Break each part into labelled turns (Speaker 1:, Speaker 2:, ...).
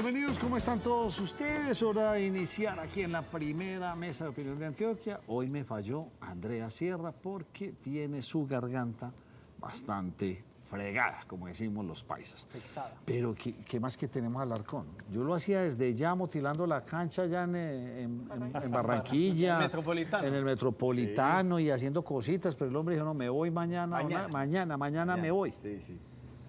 Speaker 1: Bienvenidos, ¿cómo están todos ustedes? Hora de iniciar aquí en la primera mesa de opinión de Antioquia. Hoy me falló Andrea Sierra porque tiene su garganta bastante fregada, como decimos los paisas.
Speaker 2: Afectada.
Speaker 1: Pero ¿qué más que tenemos al Alarcón? Yo lo hacía desde ya, motilando la cancha ya en Barranquilla.
Speaker 2: En el Metropolitano.
Speaker 1: En el Metropolitano, sí. Y haciendo cositas, pero el hombre dijo, no, me voy mañana me voy.
Speaker 3: Sí, sí.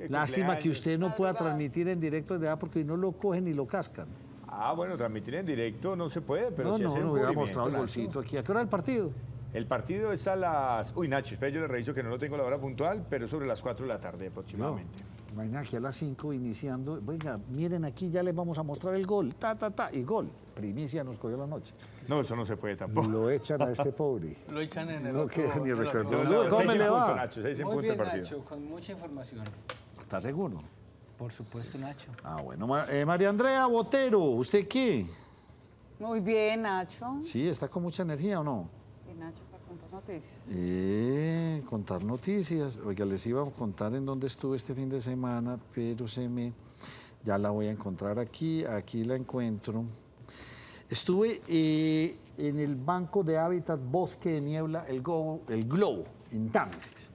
Speaker 1: Lástima que usted no pueda transmitir en directo desde allá porque hoy no lo cogen ni lo cascan.
Speaker 3: Ah, bueno, transmitir en directo no se puede, pero
Speaker 1: No,
Speaker 3: sí hacer un
Speaker 1: no, hubiera
Speaker 3: cubrimiento,
Speaker 1: mostrado el
Speaker 3: Nacho.
Speaker 1: bolsito aquí. ¿A qué hora el partido?
Speaker 3: El partido es a las... Uy, Nacho, espera, yo le reviso que no lo tengo la hora puntual, pero sobre las 4 de la tarde aproximadamente.
Speaker 1: Imagina aquí a las 5 iniciando. Venga, miren aquí, ya les vamos a mostrar el gol. Y gol. Primicia nos cogió la noche.
Speaker 3: No, eso no se puede tampoco.
Speaker 1: Lo echan a este pobre.
Speaker 2: Lo echan en el
Speaker 1: No
Speaker 2: otro.
Speaker 1: queda ni
Speaker 2: en el otro
Speaker 1: recuerdo.
Speaker 2: lado.
Speaker 1: ¿Cómo
Speaker 3: Seis
Speaker 1: le
Speaker 3: en
Speaker 1: va?
Speaker 3: punto, Nacho, 6 en
Speaker 4: Muy
Speaker 3: punto
Speaker 4: bien,
Speaker 3: el partido.
Speaker 4: Nacho, con mucha información.
Speaker 1: ¿Está seguro?
Speaker 4: Por supuesto, Nacho.
Speaker 1: Ah, bueno. María Andrea Botero, ¿usted qué?
Speaker 5: Muy bien, Nacho.
Speaker 1: Sí, ¿está con mucha energía o no?
Speaker 5: Sí, Nacho, para contar noticias.
Speaker 1: Contar noticias. Oiga, les iba a contar en dónde estuve este fin de semana, pero ya la voy a encontrar aquí la encuentro. Estuve en el Banco de Hábitat Bosque de Niebla, el Globo, en Támesis.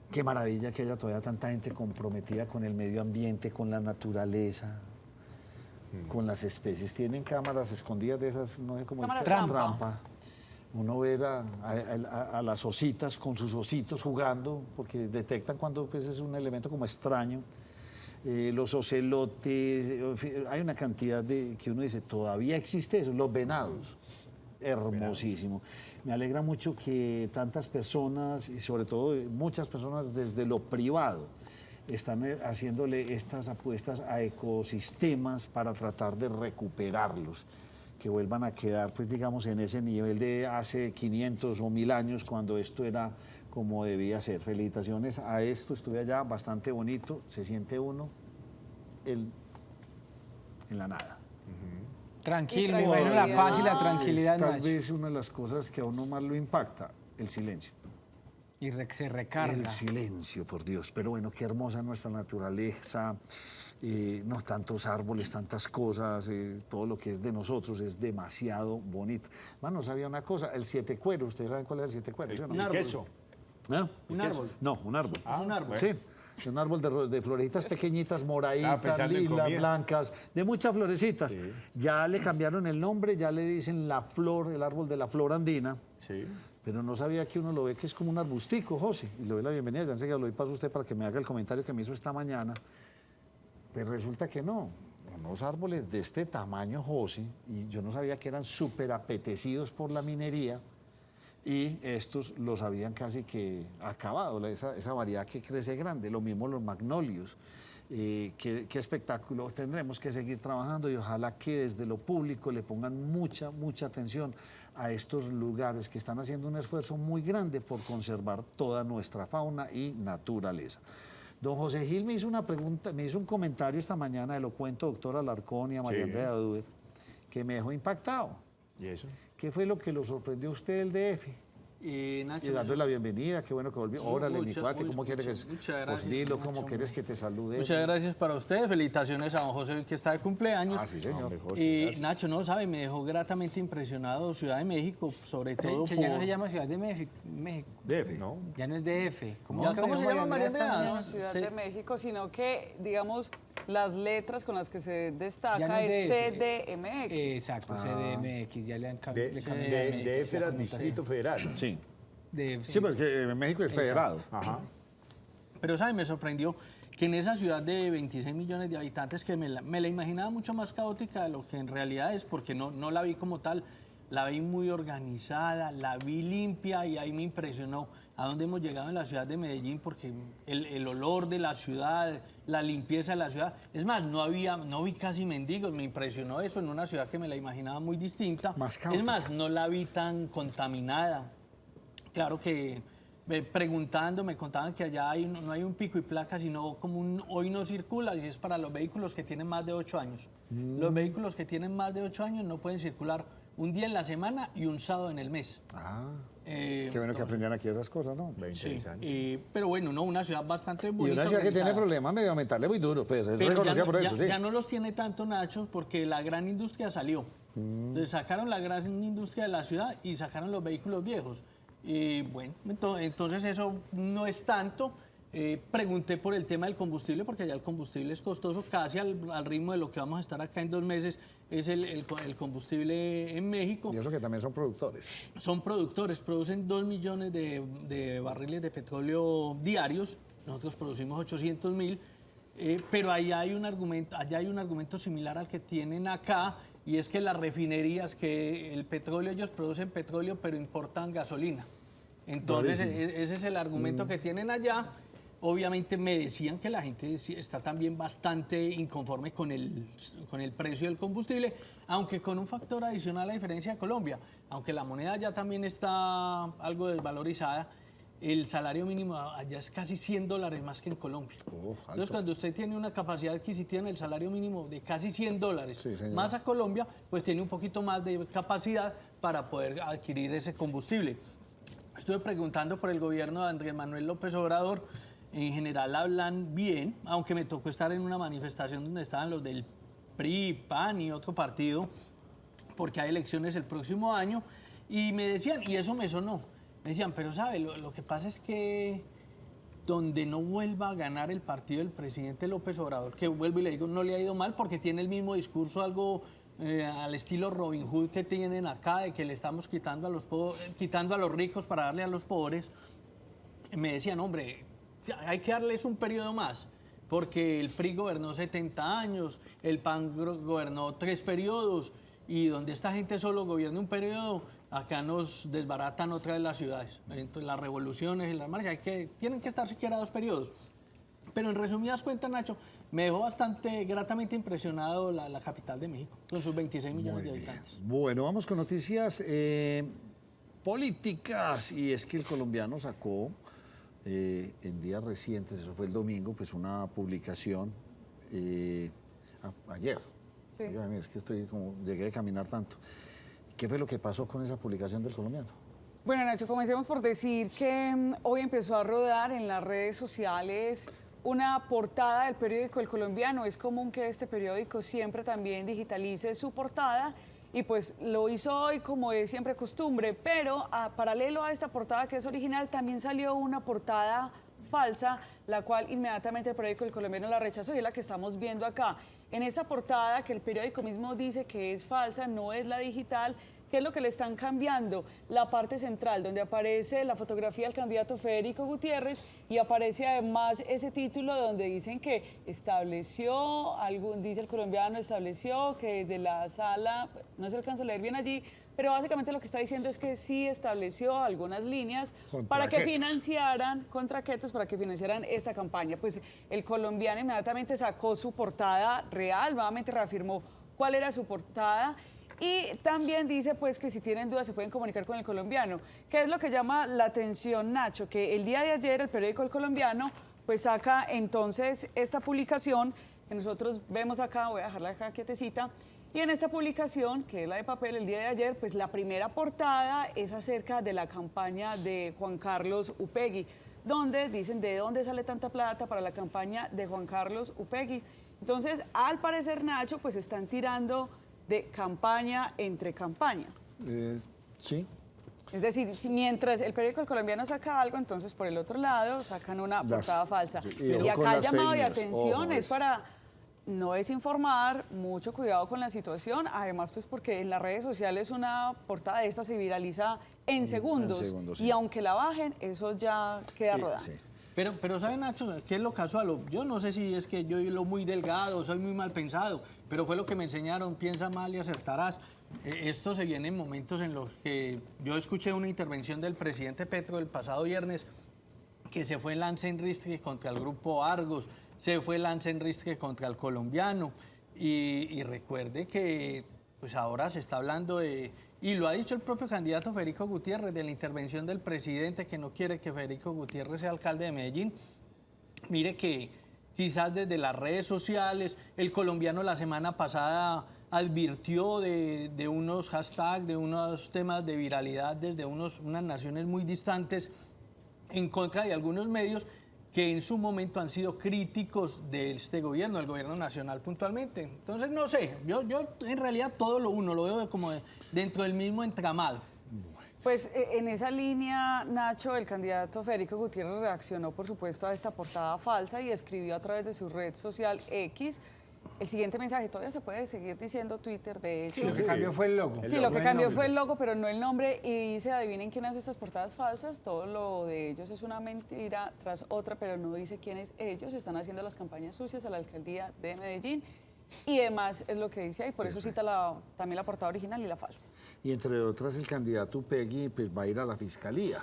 Speaker 1: Qué maravilla que haya todavía tanta gente comprometida con el medio ambiente, con la naturaleza, con las especies. Tienen cámaras escondidas de esas, no sé cómo...
Speaker 5: Cámaras
Speaker 1: trampa. Uno ve a las ositas con sus ositos jugando, porque detectan cuando pues, es un elemento como extraño. Los ocelotes, en fin, hay una cantidad que uno dice, todavía existe eso, los venados. Hermosísimo. Me alegra mucho que tantas personas, y sobre todo muchas personas desde lo privado, están haciéndole estas apuestas a ecosistemas para tratar de recuperarlos, que vuelvan a quedar, pues digamos, en ese nivel de hace 500 o 1000 años, cuando esto era como debía ser. Felicitaciones a esto, estuve allá, bastante bonito, se siente uno en la nada.
Speaker 4: Tranquilo,
Speaker 5: Y
Speaker 4: me imagino la paz y la
Speaker 5: tranquilidad.
Speaker 4: tranquilidad,
Speaker 1: Es tal
Speaker 4: Nacho.
Speaker 1: vez una de las cosas que a uno más lo impacta, el silencio.
Speaker 4: Y se recarga.
Speaker 1: El silencio, por Dios. Pero bueno, qué hermosa nuestra naturaleza. No tantos árboles, tantas cosas, todo lo que es de nosotros es demasiado bonito. Bueno, no sabía una cosa, el siete cueros, ¿ustedes saben cuál es el siete cueros? ¿Sí o no?
Speaker 2: Un árbol.
Speaker 3: Queso.
Speaker 1: ¿Ah?
Speaker 2: Un árbol.
Speaker 1: No, un árbol.
Speaker 2: Es un árbol.
Speaker 1: Sí, es un árbol de florecitas pequeñitas, moraditas,
Speaker 3: pensando en
Speaker 1: lilas,
Speaker 3: comida.
Speaker 1: blancas, de muchas florecitas. Ya le cambiaron el nombre, ya le dicen la flor, el árbol de la flor andina.
Speaker 3: Sí.
Speaker 1: Pero no sabía que uno lo ve que es como un arbustico, José. Y le doy la bienvenida, ya enseguida lo doy paso a usted para que me haga el comentario que me hizo esta mañana. Pero resulta que no. Unos árboles de este tamaño, José, y yo no sabía que eran súper apetecidos por la minería. Y estos los habían casi que acabado, esa variedad que crece grande. Lo mismo los magnolios. Qué espectáculo. Tendremos que seguir trabajando y ojalá que desde lo público le pongan mucha atención a estos lugares que están haciendo un esfuerzo muy grande por conservar toda nuestra fauna y naturaleza. Don José Gil me hizo una pregunta, me hizo un comentario esta mañana, elocuente doctor Alarcón y a María
Speaker 3: Sí.
Speaker 1: Andrea Duber, que me dejó impactado.
Speaker 3: ¿Y eso?
Speaker 1: ¿Qué fue lo que lo sorprendió a usted del DF?
Speaker 2: Nacho,
Speaker 1: Y darle la bienvenida, qué bueno que volvió. Órale, mi cuate, ¿cómo quieres que
Speaker 2: muchas gracias,
Speaker 1: pues dilo, cómo
Speaker 2: Nacho,
Speaker 1: quieres que te salude?
Speaker 2: Muchas gracias para ustedes. Felicitaciones a don José, que está de cumpleaños.
Speaker 1: Ah, sí, señor.
Speaker 3: Hombre, José,
Speaker 2: Y
Speaker 3: gracias.
Speaker 2: Nacho, no sabe, me dejó gratamente impresionado Ciudad de México, sobre todo
Speaker 4: Que ya no se llama Ciudad de México.
Speaker 1: DF.
Speaker 3: ¿No?
Speaker 4: Ya no es DF.
Speaker 2: Ya,
Speaker 4: que
Speaker 2: ¿cómo
Speaker 4: dijo
Speaker 2: se llama, María
Speaker 4: esta
Speaker 2: Andrea?
Speaker 4: mañana?
Speaker 5: Ciudad
Speaker 2: Sí.
Speaker 5: de México, sino que, digamos, las letras con las que se
Speaker 4: Ya no
Speaker 5: destaca
Speaker 4: es
Speaker 5: es
Speaker 4: DF.
Speaker 5: CDMX.
Speaker 4: Exacto, CDMX. Ya le han
Speaker 3: De,
Speaker 4: cambiado.
Speaker 3: DF era Distrito Federal.
Speaker 1: Sí.
Speaker 4: DF.
Speaker 1: Sí, porque México es federado.
Speaker 3: Ajá.
Speaker 2: Pero, ¿sabe? Me sorprendió que en esa ciudad de 26 millones de habitantes, que me la imaginaba mucho más caótica de lo que en realidad es, porque no la vi como tal, la vi muy organizada, la vi limpia y ahí me impresionó a dónde hemos llegado en la ciudad de Medellín, porque el olor de la ciudad, la limpieza de la ciudad, es más, no vi casi mendigos, me impresionó eso en una ciudad que me la imaginaba muy distinta.
Speaker 1: Más caótica.
Speaker 2: Es más, no la vi tan contaminada. Claro que preguntando me contaban que allá no hay un pico y placa, sino como hoy no circula, y es para los vehículos que tienen más de 8 años. Los vehículos que tienen más de 8 años no pueden circular un día en la semana y un sábado en el mes.
Speaker 1: Ah,
Speaker 2: Eh,
Speaker 1: qué bueno que aprendían aquí esas cosas, ¿no?
Speaker 3: 26
Speaker 2: sí,
Speaker 3: años.
Speaker 2: pero bueno, no, una ciudad bastante
Speaker 1: Y
Speaker 2: bonita.
Speaker 1: una ciudad que tiene
Speaker 2: organizada.
Speaker 1: problemas medioambientales muy duros, pues es
Speaker 2: Pero
Speaker 1: reconocida
Speaker 2: ya,
Speaker 1: por eso, sí.
Speaker 2: ya no los tiene tanto, Nacho, porque la gran industria salió. Entonces sacaron la gran industria de la ciudad y sacaron los vehículos viejos. Y bueno, entonces eso no es tanto. Pregunté por el tema del combustible, porque allá el combustible es costoso, casi al ritmo de lo que vamos a estar acá en 2 meses, es el combustible en México.
Speaker 1: Y eso que también son productores.
Speaker 2: Son productores, producen 2 millones de barriles de petróleo diarios, nosotros producimos 800.000, pero allá hay un argumento similar al que tienen acá, y es que las refinerías, que el petróleo, ellos producen petróleo, pero importan gasolina. Entonces, ese es el argumento que tienen allá. Obviamente me decían que la gente está también bastante inconforme con el precio del combustible, aunque con un factor adicional a diferencia de Colombia. Aunque la moneda ya también está algo desvalorizada, el salario mínimo allá es casi $100 más que en Colombia. Entonces, cuando usted tiene una capacidad adquisitiva en el salario mínimo de casi $100
Speaker 1: Sí, señor.
Speaker 2: más a Colombia, pues tiene un poquito más de capacidad para poder adquirir ese combustible. Estuve preguntando por el gobierno de Andrés Manuel López Obrador. En general hablan bien, aunque me tocó estar en una manifestación donde estaban los del PRI, PAN y otro partido, porque hay elecciones el próximo año, y me decían, y eso me sonó, me decían, pero sabe, lo que pasa es que donde no vuelva a ganar el partido del presidente López Obrador, que vuelvo y le digo, no le ha ido mal porque tiene el mismo discurso, algo al estilo Robin Hood que tienen acá, de que le estamos quitando a los ricos para darle a los pobres. Me decían, hombre, hay que darles un periodo más, porque el PRI gobernó 70 años, el PAN gobernó 3 periodos, y donde esta gente solo gobierna un periodo, acá nos desbaratan otra de las ciudades. Entonces, las revoluciones, las marchas, tienen que estar siquiera 2 periodos. Pero en resumidas cuentas, Nacho, me dejó bastante gratamente impresionado la capital de México, con sus 26 millones de habitantes.
Speaker 1: Bueno, vamos con noticias políticas. Y es que el colombiano sacó en días recientes, eso fue el domingo, pues una publicación ayer.
Speaker 5: Sí.
Speaker 1: Oigan, es que llegué de caminar tanto. ¿Qué fue lo que pasó con esa publicación del colombiano?
Speaker 5: Bueno, Nacho, comencemos por decir que hoy empezó a rodar en las redes sociales una portada del periódico El Colombiano. Es común que este periódico siempre también digitalice su portada, y pues lo hizo hoy como es siempre costumbre, pero paralelo a esta portada que es original, también salió una portada falsa, la cual inmediatamente el periódico El Colombiano la rechazó, y es la que estamos viendo acá. En esta portada, que el periódico mismo dice que es falsa, no es la digital, ¿qué es lo que le están cambiando? La parte central, donde aparece la fotografía del candidato Federico Gutiérrez, y aparece además ese título donde dicen que dice El Colombiano, estableció que desde la sala, no se alcanza a leer bien allí, pero básicamente lo que está diciendo es que sí estableció algunas líneas para que financiaran, contraquetos, para que financiaran esta campaña. Pues El Colombiano inmediatamente sacó su portada real, nuevamente reafirmó cuál era su portada, y también dice pues que si tienen dudas se pueden comunicar con El Colombiano. ¿Qué es lo que llama la atención, Nacho? Que el día de ayer el periódico El Colombiano pues saca entonces esta publicación que nosotros vemos acá, voy a dejarla acá quietecita, y en esta publicación, que es la de papel, el día de ayer, pues la primera portada es acerca de la campaña de Juan Carlos Upegui, donde dicen de dónde sale tanta plata para la campaña de Juan Carlos Upegui. Entonces, al parecer, Nacho, pues están tirando de campaña entre campaña.
Speaker 1: Sí.
Speaker 5: Es decir, mientras el periódico El Colombiano saca algo, entonces por el otro lado sacan una portada falsa.
Speaker 1: Sí,
Speaker 5: y
Speaker 1: ojo con
Speaker 5: acá el
Speaker 1: las
Speaker 5: llamado
Speaker 1: fake
Speaker 5: de
Speaker 1: news,
Speaker 5: atención
Speaker 1: ojo,
Speaker 5: es para no desinformar, mucho cuidado con la situación, además pues porque en las redes sociales una portada de esta se viraliza en segundos,
Speaker 1: segundos, sí.
Speaker 5: y aunque la bajen, eso ya queda rodando.
Speaker 1: Sí.
Speaker 2: Pero ¿sabe, Nacho? ¿Qué es lo casual? Yo no sé si es que yo lo muy delgado, soy muy mal pensado, pero fue lo que me enseñaron, piensa mal y acertarás. Esto se viene en momentos en los que yo escuché una intervención del presidente Petro el pasado viernes, que se fue lance en ristre contra el grupo Argos, se fue lance en ristre contra el Colombiano, y recuerde que pues ahora se está hablando de, y lo ha dicho el propio candidato Federico Gutiérrez, de la intervención del presidente, que no quiere que Federico Gutiérrez sea alcalde de Medellín. Mire que quizás desde las redes sociales, El Colombiano la semana pasada advirtió de unos hashtags, de unos temas de viralidad desde unas naciones muy distantes en contra de algunos medios que en su momento han sido críticos de este gobierno, del gobierno nacional puntualmente. Entonces, no sé, yo en realidad todo lo veo como dentro del mismo entramado.
Speaker 5: Pues en esa línea, Nacho, el candidato Federico Gutiérrez reaccionó, por supuesto, a esta portada falsa y escribió a través de su red social X el siguiente mensaje. Todavía se puede seguir diciendo Twitter, de hecho.
Speaker 4: Sí, lo que cambió fue el logo.
Speaker 5: Sí, lo que cambió fue el logo, pero no el nombre. Y dice, adivinen quién hace estas portadas falsas. Todo lo de ellos es una mentira tras otra, pero no dice quiénes ellos. Están haciendo las campañas sucias a la alcaldía de Medellín. Y demás es lo que dice ahí, por eso cita también la portada original y la falsa.
Speaker 1: Y entre otras, el candidato Upegui pues, va a ir a la fiscalía.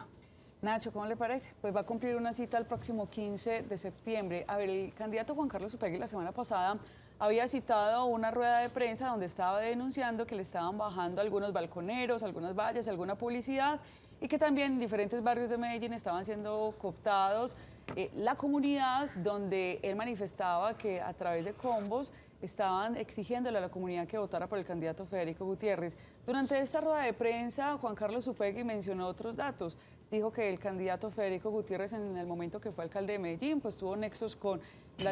Speaker 5: Nacho, ¿cómo le parece? Pues va a cumplir una cita el próximo 15 de septiembre. A ver, el candidato Juan Carlos Upegui la semana pasada había citado una rueda de prensa donde estaba denunciando que le estaban bajando algunos balconeros, algunas vallas, alguna publicidad y que también en diferentes barrios de Medellín estaban siendo cooptados la comunidad, donde él manifestaba que a través de combos estaban exigiéndole a la comunidad que votara por el candidato Federico Gutiérrez. Durante esta rueda de prensa, Juan Carlos Upegui mencionó otros datos. Dijo que el candidato Federico Gutiérrez, en el momento que fue alcalde de Medellín, pues tuvo nexos con la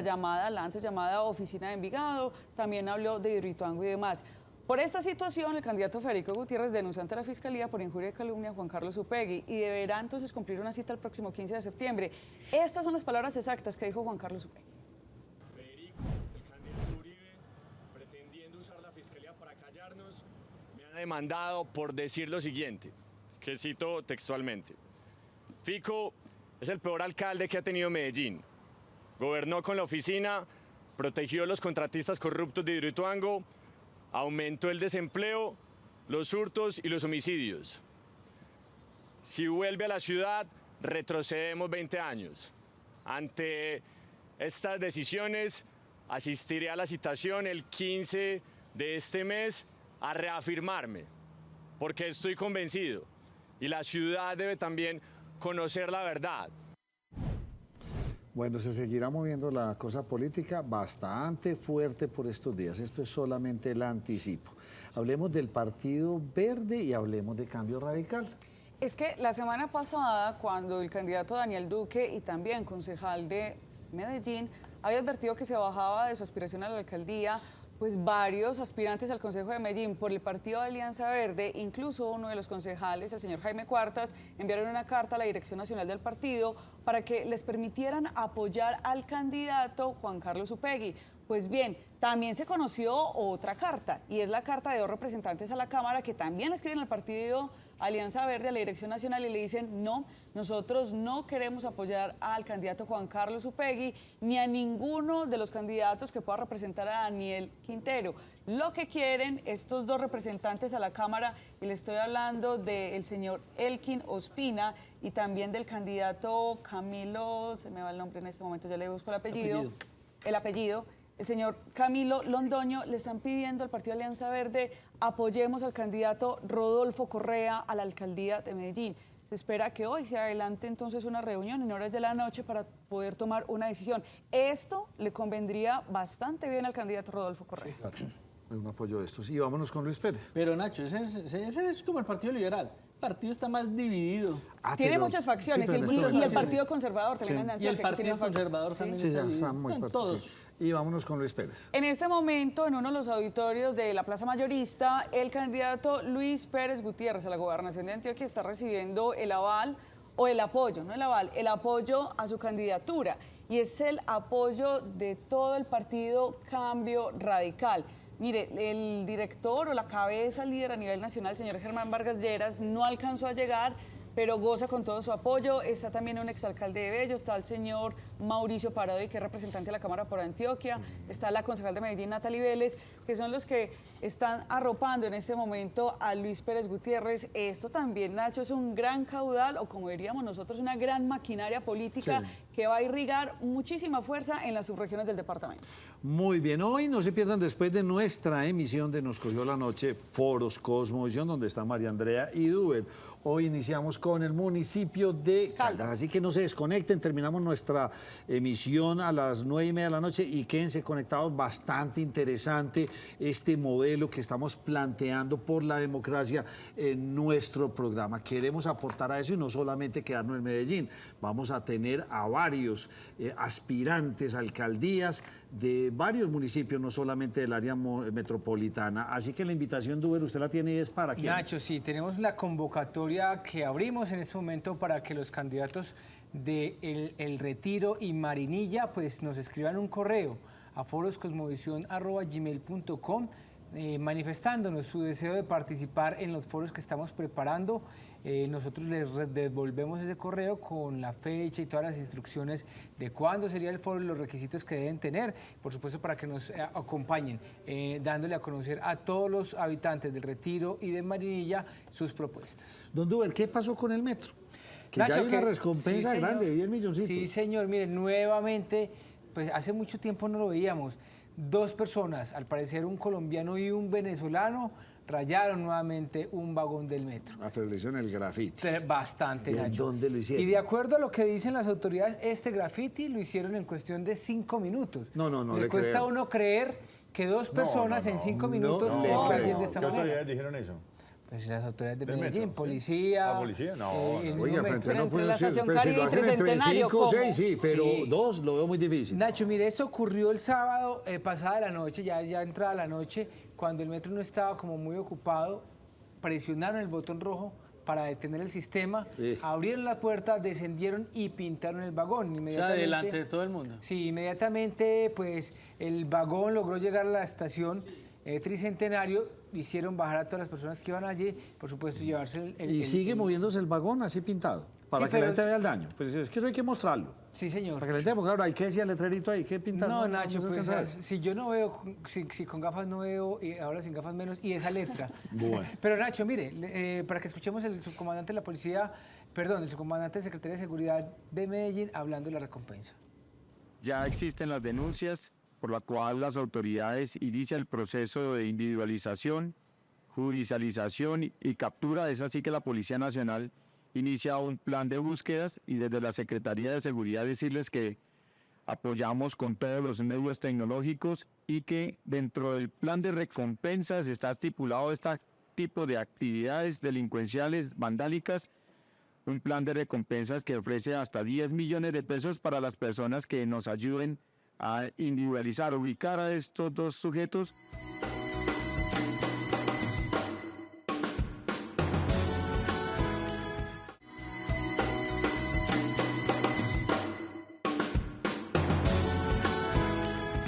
Speaker 5: antes llamada Oficina de Envigado, también habló de Hidroituango y demás. Por esta situación, el candidato Federico Gutiérrez denunció ante la Fiscalía por injuria y calumnia a Juan Carlos Upegui y deberá entonces cumplir una cita el próximo 15 de septiembre. Estas son las palabras exactas que dijo Juan Carlos Upegui.
Speaker 6: Federico, el candidato Uribe, pretendiendo usar la Fiscalía para callarnos, me ha demandado por decir lo siguiente, que cito textualmente. Fico es el peor alcalde que ha tenido Medellín. Gobernó con la oficina, protegió a los contratistas corruptos de Hidroituango, aumentó el desempleo, los hurtos y los homicidios. Si vuelve a la ciudad, retrocedemos 20 años. Ante estas decisiones, asistiré a la citación el 15 de este mes a reafirmarme, porque estoy convencido y la ciudad debe también conocer la verdad.
Speaker 1: Bueno, se seguirá moviendo la cosa política bastante fuerte por estos días. Esto es solamente el anticipo. Hablemos del Partido Verde y hablemos de Cambio Radical.
Speaker 5: Es que la semana pasada, cuando el candidato Daniel Duque y también concejal de Medellín había advertido que se bajaba de su aspiración a la alcaldía, pues varios aspirantes al Consejo de Medellín por el partido de Alianza Verde, incluso uno de los concejales, el señor Jaime Cuartas, enviaron una carta a la Dirección Nacional del partido para que les permitieran apoyar al candidato Juan Carlos Upegui. Pues bien, también se conoció otra carta, y es la carta de dos representantes a la Cámara que también le escriben al partido Alianza Verde, a la Dirección Nacional, y le dicen, no, nosotros no queremos apoyar al candidato Juan Carlos Upegui, ni a ninguno de los candidatos que pueda representar a Daniel Quintero. Lo que quieren estos dos representantes a la Cámara, y le estoy hablando del señor Elkin Ospina y también del candidato Camilo, se me va el nombre en este momento, ya le busco el apellido. El señor Camilo Londoño, le están pidiendo al Partido Alianza Verde apoyemos al candidato Rodolfo Correa a la alcaldía de Medellín. Se espera que hoy se adelante entonces una reunión en horas de la noche para poder tomar una decisión. Esto le convendría bastante bien al candidato Rodolfo Correa.
Speaker 1: Un apoyo de estos. Y vámonos con Luis Pérez.
Speaker 2: Pero Nacho, ese es como el Partido Liberal. El partido está más dividido.
Speaker 5: Tiene muchas facciones,
Speaker 1: sí,
Speaker 5: y el Partido Conservador también.
Speaker 2: Y el Partido Conservador también
Speaker 1: Sí,
Speaker 2: está
Speaker 1: ya
Speaker 2: dividido.
Speaker 1: están muy fuertes.
Speaker 2: Todos.
Speaker 1: Sí. Y vámonos con Luis Pérez.
Speaker 5: En este momento, en uno de los auditorios de la Plaza Mayorista, el candidato Luis Pérez Gutiérrez a la gobernación de Antioquia está recibiendo el aval o el apoyo, no el aval, el apoyo a su candidatura. Y es el apoyo de todo el partido Cambio Radical. Mire, el director o la cabeza, el líder a nivel nacional, el señor Germán Vargas Lleras, no alcanzó a llegar, pero goza con todo su apoyo. Está también un exalcalde de Bello, está el señor Mauricio Parodi, que es representante de la Cámara por Antioquia, está la concejal de Medellín, Natalie Vélez, que son los que están arropando en este momento a Luis Pérez Gutiérrez. Esto también, Nacho, es un gran caudal, o como diríamos nosotros, una gran maquinaria política que va a irrigar muchísima fuerza en las subregiones del departamento.
Speaker 1: Muy bien, hoy no se pierdan después de nuestra emisión de Nos Cogió la Noche, Foros Cosmovisión, donde está María Andrea y Duber. Hoy iniciamos con el municipio de Caldas. Así que no se desconecten, terminamos nuestra emisión a las 9:30 de la noche y quédense conectados, bastante interesante este modelo que estamos planteando por la democracia en nuestro programa. Queremos aportar a eso y no solamente quedarnos en Medellín, vamos a tener a varios aspirantes a alcaldías de varios municipios, no solamente del área metropolitana. Así que la invitación, Duber, usted la tiene y es para quién.
Speaker 4: Nacho, sí, tenemos la convocatoria que abrimos en este momento para que los candidatos de El Retiro y Marinilla pues nos escriban un correo a foroscosmovisión@gmail.com manifestándonos su deseo de participar en los foros que estamos preparando. Nosotros les devolvemos ese correo con la fecha y todas las instrucciones de cuándo sería el foro y los requisitos que deben tener, por supuesto para que nos acompañen, dándole a conocer a todos los habitantes del Retiro y de Marinilla sus propuestas.
Speaker 1: Don Duber, ¿qué pasó con el metro? Que
Speaker 4: Nacho,
Speaker 1: ya hay una
Speaker 4: que-
Speaker 1: recompensa
Speaker 4: sí,
Speaker 1: grande de
Speaker 4: señor.
Speaker 1: 10 milloncitos.
Speaker 4: Sí, señor, miren, nuevamente, pues hace mucho tiempo no lo veíamos. 2 personas, al parecer un colombiano y un venezolano, rayaron nuevamente un vagón del metro.
Speaker 1: Ah, pero le hicieron el grafiti.
Speaker 4: Bastante,
Speaker 1: ¿Y
Speaker 4: Nacho.
Speaker 1: dónde lo hicieron?
Speaker 4: Y de acuerdo a lo que dicen las autoridades, este graffiti lo hicieron en cuestión de 5 minutos.
Speaker 1: No
Speaker 4: Le cuesta a uno creer que 2 personas en 5 minutos le callen de esta
Speaker 3: ¿Qué
Speaker 4: manera.
Speaker 3: autoridades dijeron eso?
Speaker 4: Pues las autoridades de
Speaker 3: ¿Del
Speaker 4: Medellín,
Speaker 3: metro?
Speaker 4: policía.
Speaker 3: Ah, policía, no,
Speaker 4: el
Speaker 3: no.
Speaker 1: Oiga,
Speaker 4: mismo
Speaker 1: pero
Speaker 4: metro.
Speaker 1: entonces no
Speaker 5: entre
Speaker 1: puede
Speaker 5: la
Speaker 1: ser,
Speaker 5: estación
Speaker 1: pero si
Speaker 5: Cali
Speaker 1: lo
Speaker 5: y
Speaker 1: hacen entre
Speaker 5: Tricentenario,
Speaker 1: 5 o
Speaker 5: ¿cómo?
Speaker 1: 6, sí, pero
Speaker 4: Sí.
Speaker 1: 2 lo veo muy difícil.
Speaker 4: Nacho, mire, esto ocurrió el sábado pasada la noche, ya entrada la noche, cuando el metro no estaba como muy ocupado, presionaron el botón rojo para detener el sistema, abrieron la puerta, descendieron y pintaron el vagón.
Speaker 2: O sea,
Speaker 4: Inmediatamente,
Speaker 2: delante de todo el mundo.
Speaker 4: Sí, inmediatamente pues el vagón logró llegar a la estación Tricentenario, hicieron bajar a todas las personas que iban allí, por supuesto llevarse
Speaker 1: Y sigue moviéndose el vagón así pintado, para
Speaker 4: Sí,
Speaker 1: que la
Speaker 4: pero
Speaker 1: gente
Speaker 4: es-
Speaker 1: vea el daño. Pues es que eso hay que mostrarlo.
Speaker 4: Sí, señor.
Speaker 1: Para que la gente, porque ahora hay que decir el letrerito ahí, que pintar.
Speaker 4: No, Nacho,
Speaker 1: se
Speaker 4: pues
Speaker 1: alcanza a ver.
Speaker 4: si yo no veo, si con gafas no veo, y ahora sin gafas menos, y esa letra.
Speaker 1: Bueno.
Speaker 4: Pero Nacho, mire, para que escuchemos el subcomandante de la policía, perdón, el subcomandante de Secretaría de Seguridad de Medellín hablando de la recompensa.
Speaker 7: Ya existen las denuncias por la cual las autoridades inician el proceso de individualización, judicialización y captura. Es así que la Policía Nacional inicia un plan de búsquedas y desde la Secretaría de Seguridad decirles que apoyamos con todos los medios tecnológicos y que dentro del plan de recompensas está estipulado este tipo de actividades delincuenciales, vandálicas, un plan de recompensas que ofrece hasta 10 millones de pesos para las personas que nos ayuden a individualizar, ubicar a estos 2 sujetos.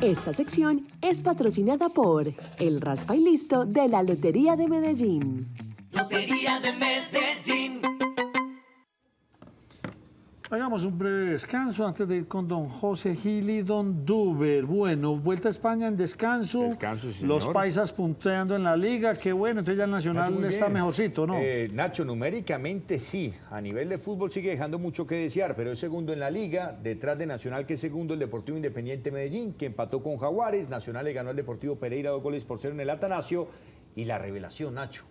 Speaker 8: Esta sección es patrocinada por El Raspa y Listo de la Lotería de Medellín.
Speaker 9: Lotería de Medellín.
Speaker 1: Hagamos un breve descanso antes de ir con don José Gil y don Duber. Bueno, vuelta a España en descanso.
Speaker 3: Descanso, sí, señor.
Speaker 1: Los paisas punteando en la liga, qué bueno. Entonces ya el
Speaker 3: Nacho,
Speaker 1: Nacional
Speaker 3: muy
Speaker 1: está
Speaker 3: bien.
Speaker 1: mejorcito, ¿no?
Speaker 3: Nacho, numéricamente sí. A nivel de fútbol sigue dejando mucho que desear, pero es segundo en la liga. Detrás de Nacional, que es segundo, el Deportivo Independiente Medellín, que empató con Jaguares. Nacional le ganó al Deportivo Pereira 2-0 en el Atanasio. Y la revelación, Nacho.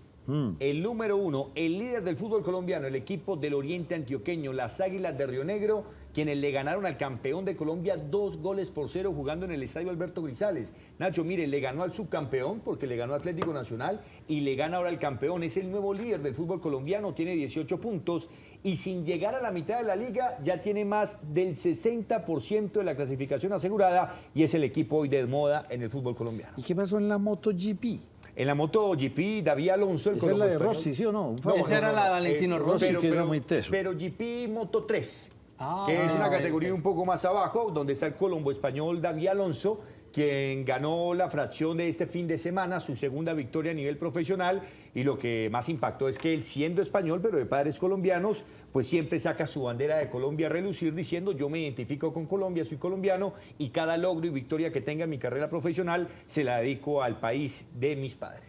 Speaker 3: El número 1, el líder del fútbol colombiano, el equipo del Oriente Antioqueño, las Águilas de Río Negro, quienes le ganaron al campeón de Colombia 2-0 jugando en el Estadio Alberto Grisales. Nacho, mire, le ganó al subcampeón porque le ganó Atlético Nacional y le gana ahora al campeón. Es el nuevo líder del fútbol colombiano, tiene 18 puntos y sin llegar a la mitad de la liga ya tiene más del 60% de la clasificación asegurada y es el equipo hoy de moda en el fútbol colombiano.
Speaker 1: ¿Y qué pasó en la MotoGP?
Speaker 3: En la MotoGP, David Alonso, el
Speaker 1: Esa es la de
Speaker 3: colombo
Speaker 1: Rossi,
Speaker 3: español.
Speaker 1: ¿sí o no?
Speaker 2: Esa era la de Valentino Rossi.
Speaker 1: que era muy teso.
Speaker 3: Pero GP Moto 3,
Speaker 2: Ah,
Speaker 3: que es una
Speaker 2: ok,
Speaker 3: categoría
Speaker 2: ok.
Speaker 3: un poco más abajo, donde está el colombo español David Alonso, quien ganó la fracción de este fin de semana, su segunda victoria a nivel profesional, y lo que más impactó es que él, siendo español, pero de padres colombianos, pues siempre saca su bandera de Colombia a relucir, diciendo yo me identifico con Colombia, soy colombiano, y cada logro y victoria que tenga en mi carrera profesional se la dedico al país de mis padres.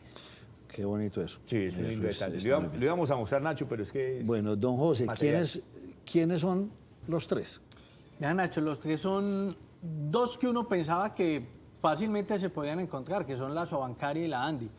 Speaker 1: Qué bonito eso.
Speaker 3: Sí, es un
Speaker 1: Eso
Speaker 3: lindo detalle.
Speaker 1: está
Speaker 3: Lo
Speaker 1: muy bien.
Speaker 3: íbamos a mostrar, Nacho, pero es que...
Speaker 1: Bueno, don José,
Speaker 3: Material.
Speaker 1: ¿quiénes son los 3?
Speaker 2: Ya, Nacho, los 3 son 2 que uno pensaba que fácilmente se podían encontrar, que son la Sobancaria y la Andy.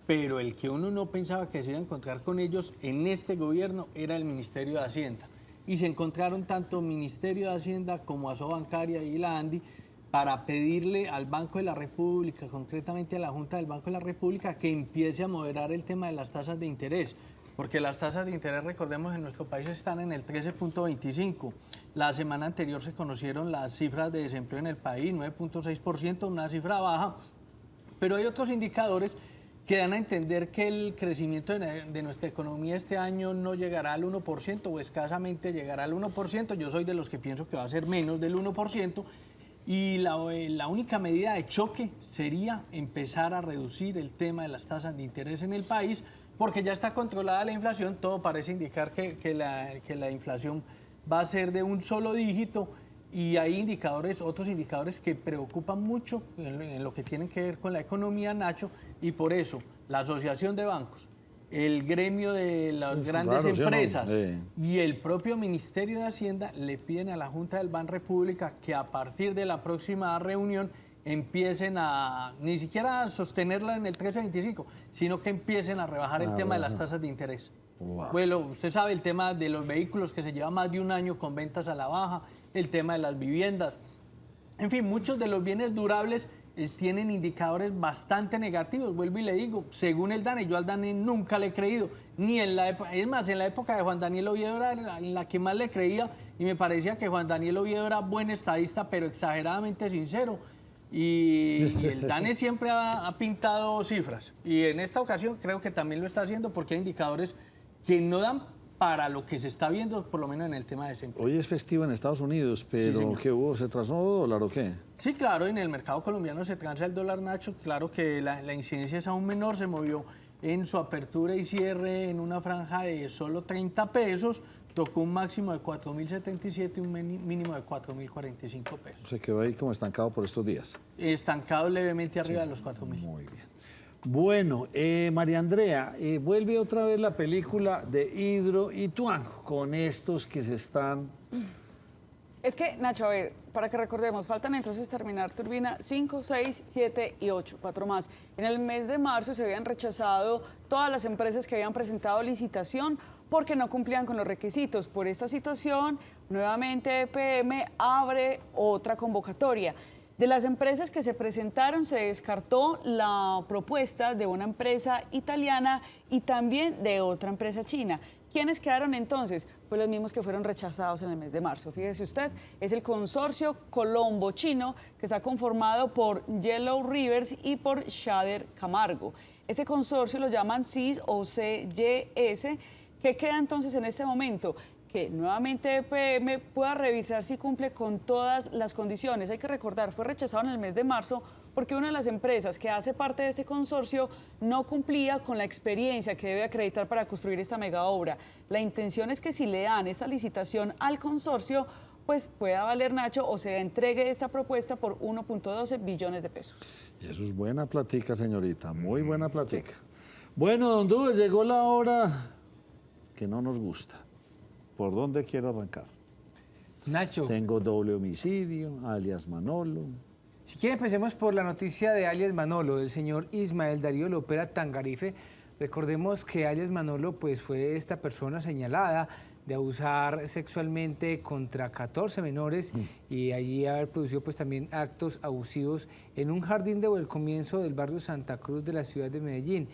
Speaker 2: pero el que uno no pensaba que se iba a encontrar con ellos en este gobierno era el Ministerio de Hacienda. Y se encontraron tanto Ministerio de Hacienda como Asobancaria y la ANDI para pedirle al Banco de la República, concretamente a la Junta del Banco de la República, que empiece a moderar el tema de las tasas de interés. Porque las tasas de interés, recordemos, en nuestro país están en el 13.25. La semana anterior se conocieron las cifras de desempleo en el país, 9.6%, una cifra baja. Pero hay otros indicadores que dan a entender que el crecimiento de nuestra economía este año no llegará al 1% o escasamente llegará al 1%. Yo soy de los que pienso que va a ser menos del 1%. Y la única medida de choque sería empezar a reducir el tema de las tasas de interés en el país, porque ya está controlada la inflación. Todo parece indicar que la inflación va a ser de un solo dígito. Y hay otros indicadores que preocupan mucho en lo que tienen que ver con la economía, Nacho, y por eso la Asociación de Bancos, el gremio de las grandes empresas y el propio Ministerio de Hacienda le piden a la Junta del Ban República que a partir de la próxima reunión empiecen a, ni siquiera a sostenerla en el 13.25, sino que empiecen a rebajar el tema de las tasas de interés. Bueno, usted sabe el tema de los vehículos que se lleva más de un año con ventas a la baja, el tema de las viviendas. En fin, muchos de los bienes durables tienen indicadores bastante negativos. Vuelvo y le digo, según el DANE, yo al DANE nunca le he creído, ni en la época, es más, en la época de Juan Daniel Oviedo era en la que más le creía y me parecía que Juan Daniel Oviedo era buen estadista, pero exageradamente sincero. Y el DANE siempre ha pintado cifras. Y en esta ocasión creo que también lo está haciendo porque hay indicadores que no dan para lo que se está viendo, por lo menos en el tema de desempleo.
Speaker 1: Hoy es festivo en Estados Unidos, pero
Speaker 2: Sí,
Speaker 1: ¿qué hubo? ¿Se trasladó dólar o qué?
Speaker 2: Sí, claro, en el mercado colombiano se transa el dólar, Nacho. Claro que la incidencia es aún menor, se movió en su apertura y cierre en una franja de solo 30 pesos, tocó un máximo de 4.077 y un mínimo de 4.045 pesos.
Speaker 1: Se quedó ahí como estancado por estos días.
Speaker 2: Estancado levemente arriba de los 4.000.
Speaker 1: Muy bien. Bueno, María Andrea, vuelve otra vez la película de Hidro y Tuango con estos que se están...
Speaker 5: Es que, Nacho, a ver, para que recordemos, faltan entonces terminar turbina 5, 6, 7 y 8, 4 más. En el mes de marzo se habían rechazado todas las empresas que habían presentado licitación porque no cumplían con los requisitos. Por esta situación, nuevamente EPM abre otra convocatoria. De las empresas que se presentaron, se descartó la propuesta de una empresa italiana y también de otra empresa china. ¿Quiénes quedaron entonces? Pues los mismos que fueron rechazados en el mes de marzo. Fíjese usted, es el consorcio colombo-chino que está conformado por Yellow Rivers y por Shader Camargo. Ese consorcio lo llaman CIS o CYS. ¿Qué queda entonces en este momento? Que nuevamente EPM pueda revisar si cumple con todas las condiciones. Hay que recordar, fue rechazado en el mes de marzo porque una de las empresas que hace parte de ese consorcio no cumplía con la experiencia que debe acreditar para construir esta mega obra. La intención es que si le dan esta licitación al consorcio, pues pueda valer, Nacho, o se entregue esta propuesta por 1.12 billones de pesos.
Speaker 1: Y eso es buena platica, señorita, muy buena platica. Bueno, don Dúez, llegó la hora que no nos gusta. ¿Por dónde quiero arrancar?
Speaker 4: Nacho.
Speaker 1: Tengo doble homicidio, alias Manolo.
Speaker 4: Si quiere, empecemos por la noticia de alias Manolo, del señor Ismael Darío Lopera Tangarife. Recordemos que alias Manolo pues, fue esta persona señalada de abusar sexualmente contra 14 menores y allí haber producido pues, también actos abusivos en un jardín de el comienzo del barrio Santa Cruz de la ciudad de Medellín.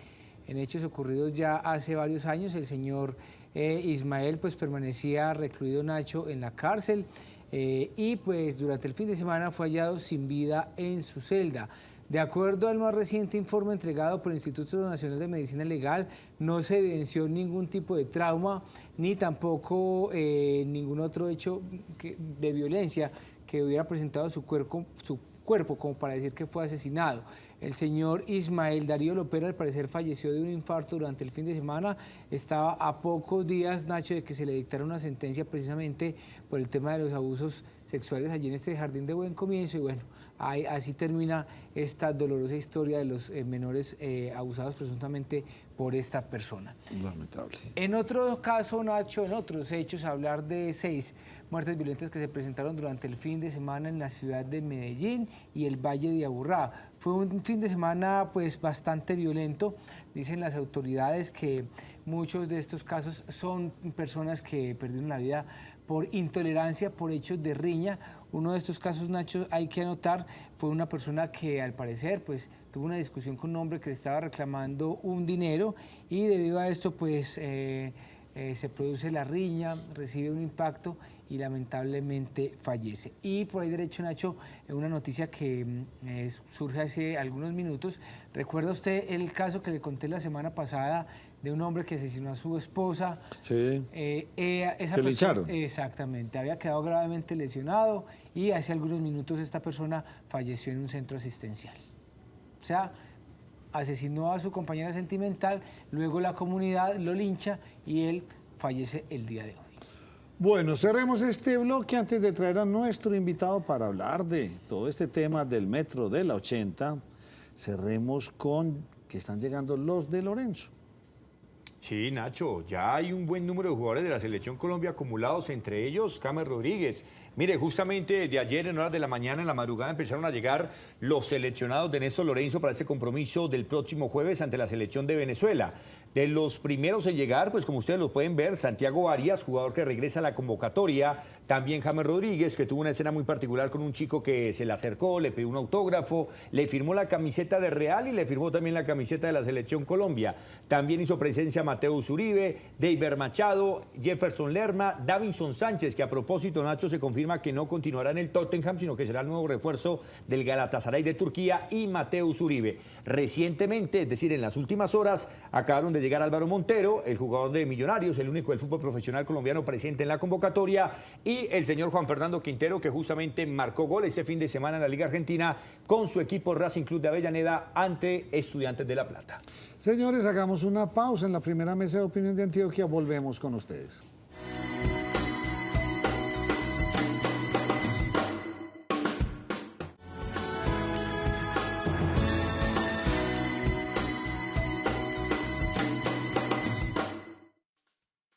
Speaker 4: En hechos ocurridos ya hace varios años, el señor Ismael pues permanecía recluido, Nacho, en la cárcel y pues durante el fin de semana fue hallado sin vida en su celda. De acuerdo al más reciente informe entregado por el Instituto Nacional de Medicina Legal, no se evidenció ningún tipo de trauma ni tampoco ningún otro hecho de violencia que hubiera presentado su cuerpo como para decir que fue asesinado. El señor Ismael Darío Lopera al parecer falleció de un infarto durante el fin de semana. Estaba a pocos días, Nacho, de que se le dictara una sentencia precisamente por el tema de los abusos sexuales allí en este jardín de Buen Comienzo. Y bueno, así termina esta dolorosa historia de los menores abusados presuntamente por esta persona.
Speaker 1: Lamentable.
Speaker 4: En otro caso, Nacho, en otros hechos, hablar de 6 muertes violentas que se presentaron durante el fin de semana en la ciudad de Medellín y el Valle de Aburrá. Fue un fin de semana pues bastante violento. Dicen las autoridades que muchos de estos casos son personas que perdieron la vida por intolerancia, por hechos de riña. Uno de estos casos, Nacho, hay que anotar, fue una persona que al parecer pues tuvo una discusión con un hombre que le estaba reclamando un dinero y debido a esto pues se produce la riña, recibe un impacto y lamentablemente fallece. Y por ahí derecho, Nacho, una noticia que surge hace algunos minutos. ¿Recuerda usted el caso que le conté la semana pasada de un hombre que asesinó a su esposa?
Speaker 1: Sí.
Speaker 4: Esa
Speaker 1: ¿Que le echaron?
Speaker 4: Exactamente, había quedado gravemente lesionado y hace algunos minutos esta persona falleció en un centro asistencial. O sea, asesinó a su compañera sentimental, luego la comunidad lo lincha y él fallece el día de hoy.
Speaker 1: Bueno, cerremos este bloque antes de traer a nuestro invitado para hablar de todo este tema del metro de la 80. Cerremos con que están llegando los de Lorenzo.
Speaker 3: Sí, Nacho, ya hay un buen número de jugadores de la Selección Colombia acumulados, entre ellos James Rodríguez. Mire, justamente de ayer en horas de la mañana, en la madrugada, empezaron a llegar los seleccionados de Néstor Lorenzo para ese compromiso del próximo jueves ante la selección de Venezuela. De los primeros en llegar, pues como ustedes lo pueden ver, Santiago Arias, jugador que regresa a la convocatoria, también James Rodríguez, que tuvo una escena muy particular con un chico que se le acercó, le pidió un autógrafo, le firmó la camiseta de Real y le firmó también la camiseta de la Selección Colombia. También hizo presencia Mateus Uribe, Deiber Machado, Jefferson Lerma, Davinson Sánchez, que a propósito, Nacho, se confirma que no continuará en el Tottenham, sino que será el nuevo refuerzo del Galatasaray de Turquía, y Mateus Uribe. Recientemente, es decir, en las últimas horas, acabaron de llegar Álvaro Montero, el jugador de Millonarios, el único del fútbol profesional colombiano presente en la convocatoria, y el señor Juan Fernando Quintero, que justamente marcó gol ese fin de semana en la Liga Argentina con su equipo Racing Club de Avellaneda ante Estudiantes de La Plata.
Speaker 1: Señores, hagamos una pausa en la primera mesa de opinión de Antioquia. Volvemos con ustedes.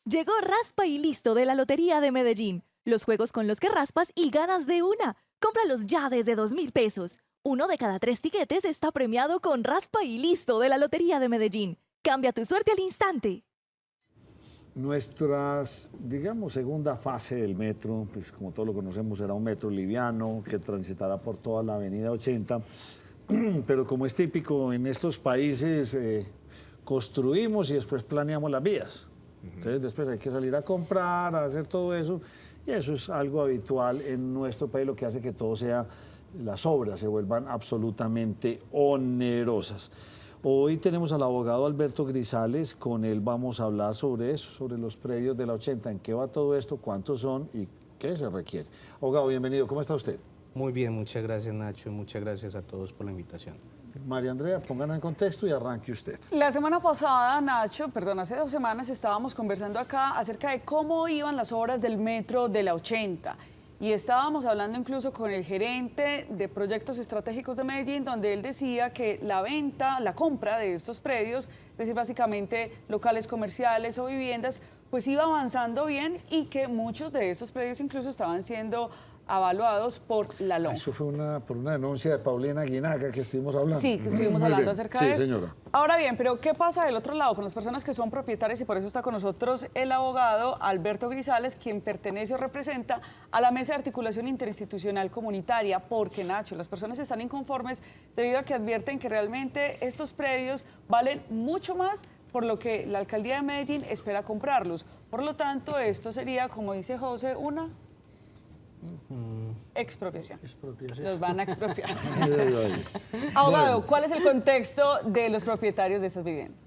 Speaker 10: Llegó Raspa y Listo de la Lotería de Medellín. Los juegos con los que raspas y ganas de una. Cómpralos ya desde 2.000 pesos. 1 de cada 3 tiquetes está premiado con Raspa y Listo de la Lotería de Medellín. Cambia tu suerte al instante.
Speaker 1: Nuestra, digamos, segunda fase del metro, pues como todos lo conocemos, será un metro liviano que transitará por toda la avenida 80, pero como es típico en estos países, construimos y después planeamos las vías. Entonces después hay que salir a comprar, a hacer todo eso, y eso es algo habitual en nuestro país, lo que hace que todo sea, las obras se vuelvan absolutamente onerosas. Hoy tenemos al abogado Alberto Grisales, con él vamos a hablar sobre eso, sobre los predios de la 80, en qué va todo esto, cuántos son y qué se requiere. Abogado, bienvenido, ¿cómo está usted?
Speaker 11: Muy bien, muchas gracias Nacho y muchas gracias a todos por la invitación.
Speaker 1: María Andrea, pónganla en contexto y arranque usted.
Speaker 5: La semana pasada, Nacho, perdón, hace 2 semanas estábamos conversando acá acerca de cómo iban las obras del metro de la 80. Y estábamos hablando incluso con el gerente de proyectos estratégicos de Medellín, donde él decía que la venta, la compra de estos predios, es decir, básicamente locales comerciales o viviendas, pues iba avanzando bien y que muchos de estos predios incluso estaban siendo avaluados por la lonja.
Speaker 1: Eso fue por una denuncia de Paulina Guinaga que estuvimos hablando.
Speaker 5: Sí, que estuvimos hablando acerca de eso.
Speaker 1: Sí, señora.
Speaker 5: Ahora bien, pero ¿qué pasa del otro lado con las personas que son propietarias? Y por eso está con nosotros el abogado Alberto Grisales, quien pertenece o representa a la Mesa de Articulación Interinstitucional Comunitaria, porque, Nacho, las personas están inconformes debido a que advierten que realmente estos predios valen mucho más por lo que la Alcaldía de Medellín espera comprarlos. Por lo tanto, esto sería, como dice José, una expropiación. Los van a expropiar. Abogado, ¿cuál es el contexto de los propietarios de esas viviendas?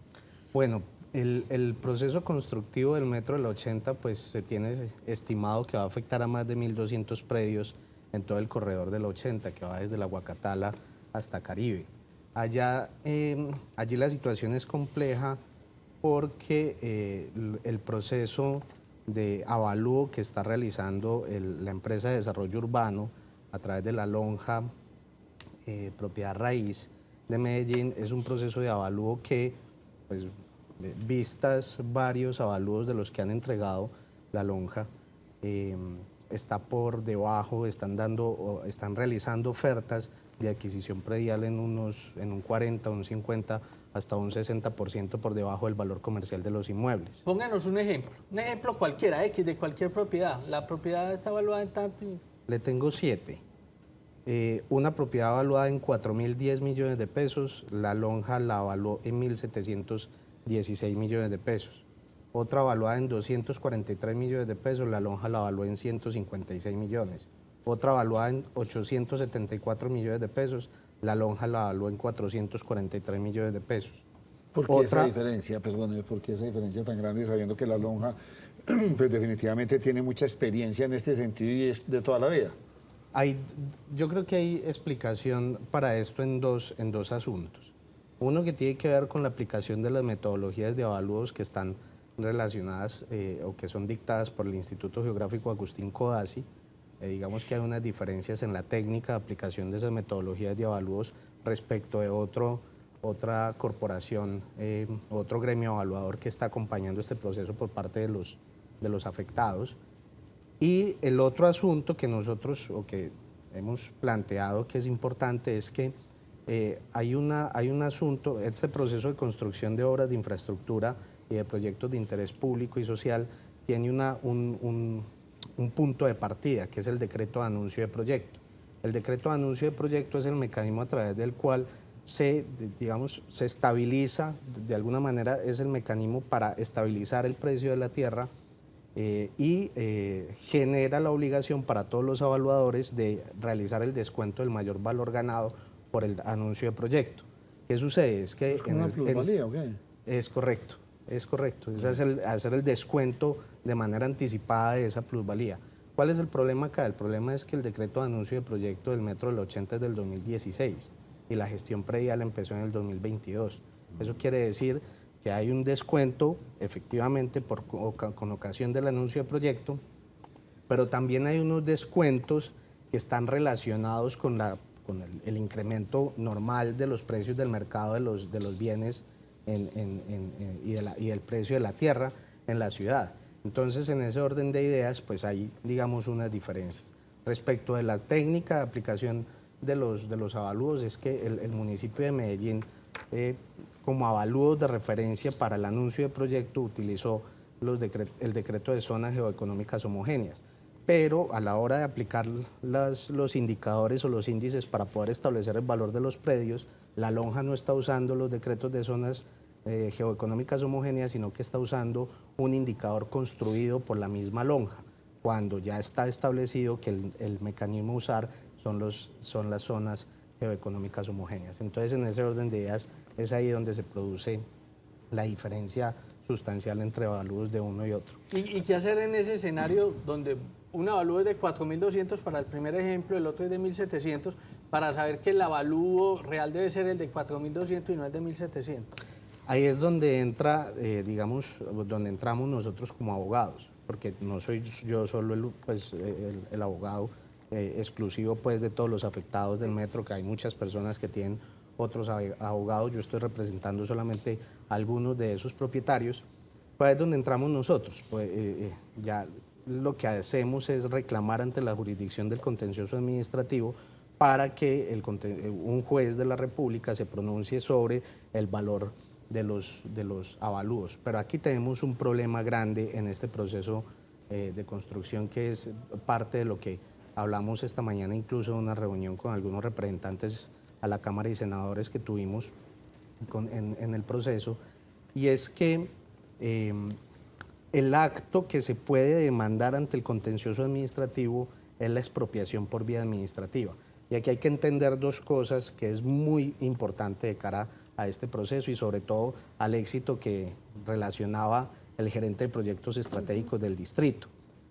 Speaker 11: Bueno, el proceso constructivo del metro del 80 pues se tiene estimado que va a afectar a más de 1.200 predios en todo el corredor del 80, que va desde la Guacatala hasta Caribe. Allí la situación es compleja porque el proceso de avalúo que está realizando la empresa de desarrollo urbano a través de la lonja propiedad raíz de Medellín es un proceso de avalúo que, pues, vistas varios avalúos de los que han entregado la lonja, está por debajo, están realizando ofertas de adquisición predial en un 40, un 50, hasta un 60% por debajo del valor comercial de los inmuebles.
Speaker 2: Pónganos un ejemplo cualquiera, X, de cualquier propiedad. La propiedad está evaluada en tanto.
Speaker 11: Le tengo 7. Una propiedad evaluada en 4.010 millones de pesos, la lonja la evaluó en 1.716 millones de pesos. Otra evaluada en 243 millones de pesos, la lonja la evaluó en 156 millones. Otra evaluada en 874 millones de pesos, la lonja la evaluó en 443 millones de pesos.
Speaker 1: ¿Por qué esa diferencia? Perdóneme, ¿por qué esa diferencia tan grande sabiendo que la lonja pues definitivamente tiene mucha experiencia en este sentido y es de toda la vida?
Speaker 11: Yo creo que hay explicación para esto en dos asuntos. Uno que tiene que ver con la aplicación de las metodologías de avalúos que están relacionadas o que son dictadas por el Instituto Geográfico Agustín Codazzi. Digamos que hay unas diferencias en la técnica de aplicación de esas metodologías de avalúos respecto de otra corporación, otro gremio evaluador que está acompañando este proceso por parte de los afectados. Y el otro asunto que nosotros, o que hemos planteado que es importante, es que hay un asunto, este proceso de construcción de obras de infraestructura y de proyectos de interés público y social tiene un punto de partida, que es el decreto de anuncio de proyecto. El decreto de anuncio de proyecto es el mecanismo a través del cual se estabiliza, de alguna manera es el mecanismo para estabilizar el precio de la tierra y genera la obligación para todos los evaluadores de realizar el descuento del mayor valor ganado por el anuncio de proyecto. ¿Qué sucede? Es que
Speaker 1: ¿Es como una plusvalía o qué?
Speaker 11: Es correcto. Es hacer el descuento de manera anticipada de esa plusvalía. ¿Cuál es el problema acá? El problema es que el decreto de anuncio de proyecto del Metro del 80 es del 2016 y la gestión predial empezó en el 2022. Eso quiere decir que hay un descuento, efectivamente, con ocasión del anuncio de proyecto, pero también hay unos descuentos que están relacionados con el incremento normal de los precios del mercado de los bienes y el precio de la tierra en la ciudad. Entonces, en ese orden de ideas, pues hay, digamos, unas diferencias. Respecto de la técnica de aplicación de los avalúos, es que el municipio de Medellín, como avalúos de referencia para el anuncio de proyecto, utilizó el decreto de zonas geoeconómicas homogéneas. Pero a la hora de aplicar los indicadores o los índices para poder establecer el valor de los predios, la lonja no está usando los decretos de zonas geoeconómicas homogéneas, sino que está usando un indicador construido por la misma lonja, cuando ya está establecido que el mecanismo a usar son las zonas geoeconómicas homogéneas. Entonces, en ese orden de ideas, es ahí donde se produce la diferencia sustancial entre avalúos de uno y otro.
Speaker 2: ¿Y qué hacer en ese escenario donde un avalúo es de 4.200 para el primer ejemplo, el otro es de 1.700, para saber que el avalúo real debe ser el de 4.200 y no el de 1.700?
Speaker 11: Ahí es donde donde entramos nosotros como abogados, porque no soy yo solo el abogado exclusivo pues de todos los afectados del metro, que hay muchas personas que tienen otros abogados. Yo estoy representando solamente a algunos de esos propietarios. Pues es donde entramos nosotros. Ya lo que hacemos es reclamar ante la jurisdicción del contencioso administrativo para que un juez de la República se pronuncie sobre el valor de los avalúos. Pero aquí tenemos un problema grande en este proceso de construcción, que es parte de lo que hablamos esta mañana, incluso en una reunión con algunos representantes a la Cámara y senadores que tuvimos en el proceso, y es que el acto que se puede demandar ante el contencioso administrativo es la expropiación por vía administrativa. Y aquí hay que entender dos cosas que es muy importante de cara a este proceso y sobre todo al éxito que relacionaba el gerente de proyectos estratégicos del distrito.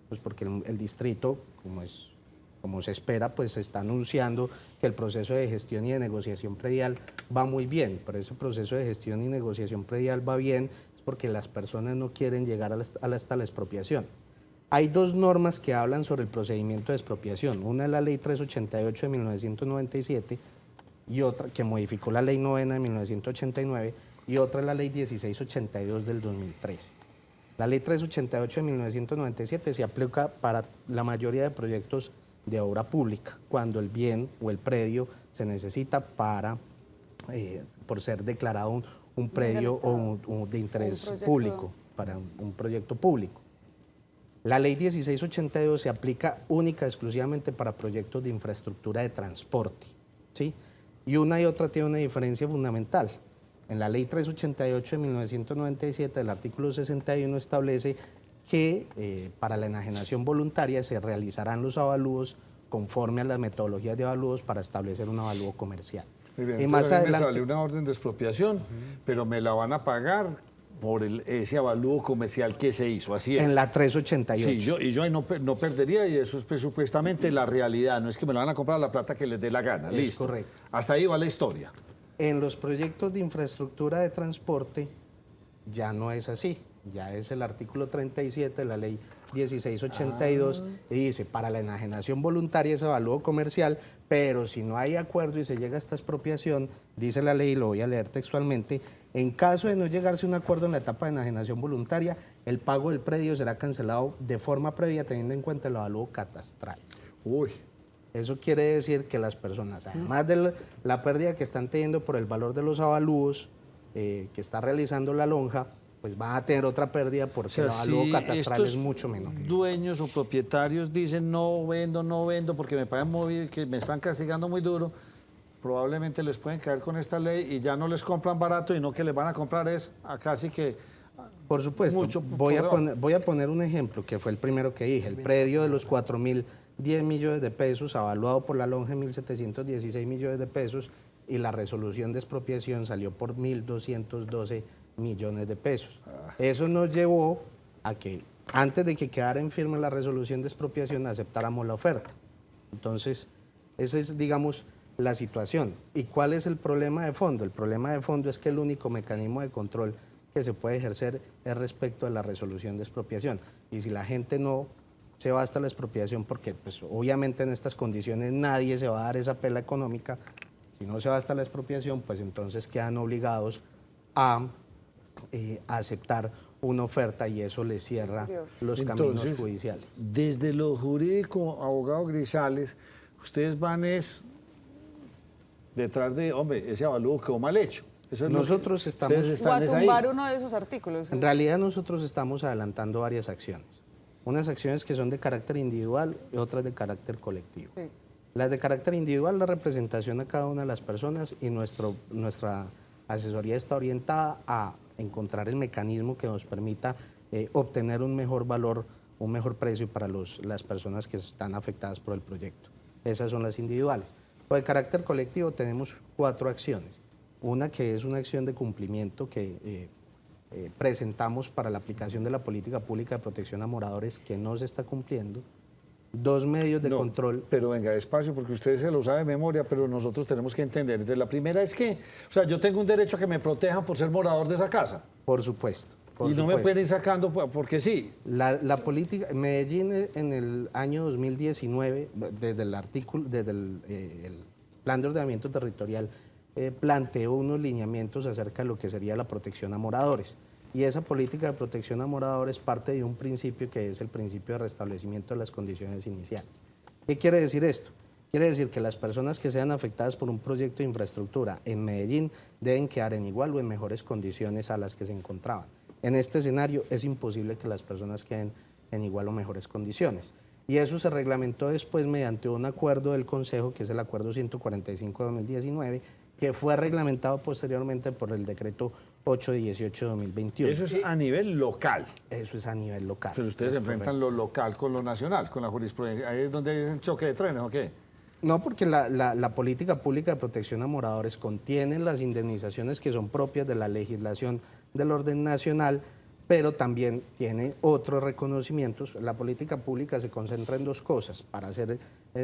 Speaker 11: Pues porque el distrito, como se espera, pues se está anunciando que el proceso de gestión y de negociación predial va muy bien, pero ese proceso de gestión y negociación predial va bien es porque las personas no quieren llegar hasta la expropiación. Hay dos normas que hablan sobre el procedimiento de expropiación. Una es la Ley 388 de 1997 y otra que modificó la Ley 9 de 1989 y otra es la Ley 1682 del 2013. La Ley 388 de 1997 se aplica para la mayoría de proyectos de obra pública, cuando el bien o el predio se necesita para, por ser declarado un predio de interés público, para un proyecto público. La ley 1682 se aplica única y exclusivamente para proyectos de infraestructura de transporte, ¿sí? Y una y otra tiene una diferencia fundamental. En la ley 388 de 1997, el artículo 61 establece que para la enajenación voluntaria se realizarán los avalúos conforme a las metodologías de avalúos para establecer un avalúo comercial.
Speaker 1: Muy bien,
Speaker 11: Y más
Speaker 1: entonces a mí
Speaker 11: adelante,
Speaker 1: me salió una orden de expropiación, pero me la van a pagar por ese avalúo comercial que se hizo, así es.
Speaker 11: en la 388.
Speaker 1: Sí, yo ahí no perdería y eso es presupuestamente la realidad, no es que me la van a comprar a la plata que les dé la gana,
Speaker 11: Es
Speaker 1: listo.
Speaker 11: correcto.
Speaker 1: Hasta ahí va la historia.
Speaker 11: En los proyectos de infraestructura de transporte ya no es así, ya es el artículo 37 de la ley 1682 y dice, para la enajenación voluntaria es avalúo comercial, pero si no hay acuerdo y se llega a esta expropiación, dice la ley, lo voy a leer textualmente, en caso de no llegarse a un acuerdo en la etapa de enajenación voluntaria, el pago del predio será cancelado de forma previa teniendo en cuenta el avalúo catastral.
Speaker 1: Uy.
Speaker 11: Eso quiere decir que las personas, además de la pérdida que están teniendo por el valor de los avalúos que está realizando la lonja, pues van a tener otra pérdida porque el avalúo catastral es mucho menor.
Speaker 1: Dueños o propietarios dicen no vendo porque me pagan muy, que me están castigando muy duro, probablemente les pueden caer con esta ley y ya no les compran barato y no que les van a comprar es a casi que...
Speaker 11: Por supuesto,
Speaker 1: mucho
Speaker 11: voy a poner un ejemplo que fue el primero que dije, el predio de los 4.010 millones de pesos avaluado por la lonja en 1.716 millones de pesos y la resolución de expropiación salió por 1.212 millones de pesos. Eso nos llevó a que antes de que quedara en firme la resolución de expropiación aceptáramos la oferta. Entonces, esa es, digamos, la situación. ¿Y cuál es el problema de fondo? El problema de fondo es que el único mecanismo de control que se puede ejercer es respecto a la resolución de expropiación. Y si la gente no se va hasta la expropiación, porque pues, obviamente en estas condiciones nadie se va a dar esa pela económica, si no se va hasta la expropiación, pues entonces quedan obligados a aceptar una oferta y eso les cierra los caminos judiciales.
Speaker 1: Desde lo jurídico, abogado Grisales, ustedes van detrás de, hombre, ese avalúo quedó mal hecho. Eso es
Speaker 11: nosotros estamos...
Speaker 5: O a tumbar uno de esos artículos.
Speaker 11: En realidad nosotros estamos adelantando varias acciones. Unas acciones que son de carácter individual y otras de carácter colectivo. Sí. Las de carácter individual, la representación a cada una de las personas y nuestra asesoría está orientada a encontrar el mecanismo que nos permita obtener un mejor valor, un mejor precio para las personas que están afectadas por el proyecto. Esas son las individuales. Por el carácter colectivo tenemos 4 acciones. Una que es una acción de cumplimiento que presentamos para la aplicación de la política pública de protección a moradores que no se está cumpliendo. 2 medios de control.
Speaker 1: Pero venga, despacio, porque usted se lo sabe de memoria, pero nosotros tenemos que entender. Entonces, la primera es que, o sea, yo tengo un derecho a que me protejan por ser morador de esa casa.
Speaker 11: Por supuesto.
Speaker 1: Y no me pueden ir sacando porque sí.
Speaker 11: La política, Medellín en el año 2019, desde el plan de ordenamiento territorial, planteó unos lineamientos acerca de lo que sería la protección a moradores. Y esa política de protección a moradores parte de un principio que es el principio de restablecimiento de las condiciones iniciales. ¿Qué quiere decir esto? Quiere decir que las personas que sean afectadas por un proyecto de infraestructura en Medellín deben quedar en igual o en mejores condiciones a las que se encontraban. En este escenario es imposible que las personas queden en igual o mejores condiciones. Y eso se reglamentó después mediante un acuerdo del Consejo, que es el Acuerdo 145 de 2019, que fue reglamentado posteriormente por el decreto 818 de 2021.
Speaker 1: Eso es a nivel local.
Speaker 11: Eso es a nivel local.
Speaker 1: Pero ustedes enfrentan lo local con lo nacional, con la jurisprudencia. ¿Ahí es donde hay el choque de trenes o qué?
Speaker 11: No, porque la política pública de protección a moradores contiene las indemnizaciones que son propias de la legislación del orden nacional, pero también tiene otros reconocimientos. La política pública se concentra en 2 cosas para hacer,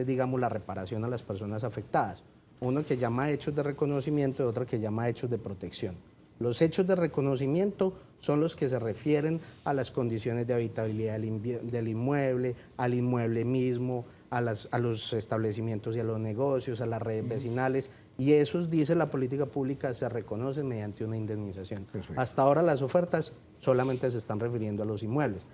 Speaker 11: digamos, la reparación a las personas afectadas. Uno que llama hechos de reconocimiento y otro que llama hechos de protección. Los hechos de reconocimiento son los que se refieren a las condiciones de habitabilidad del inmueble, al inmueble mismo, a los establecimientos y a los negocios, a las redes vecinales, y esos, dice la política pública, se reconocen mediante una indemnización. Perfecto. Hasta ahora las ofertas solamente se están refiriendo a los inmuebles.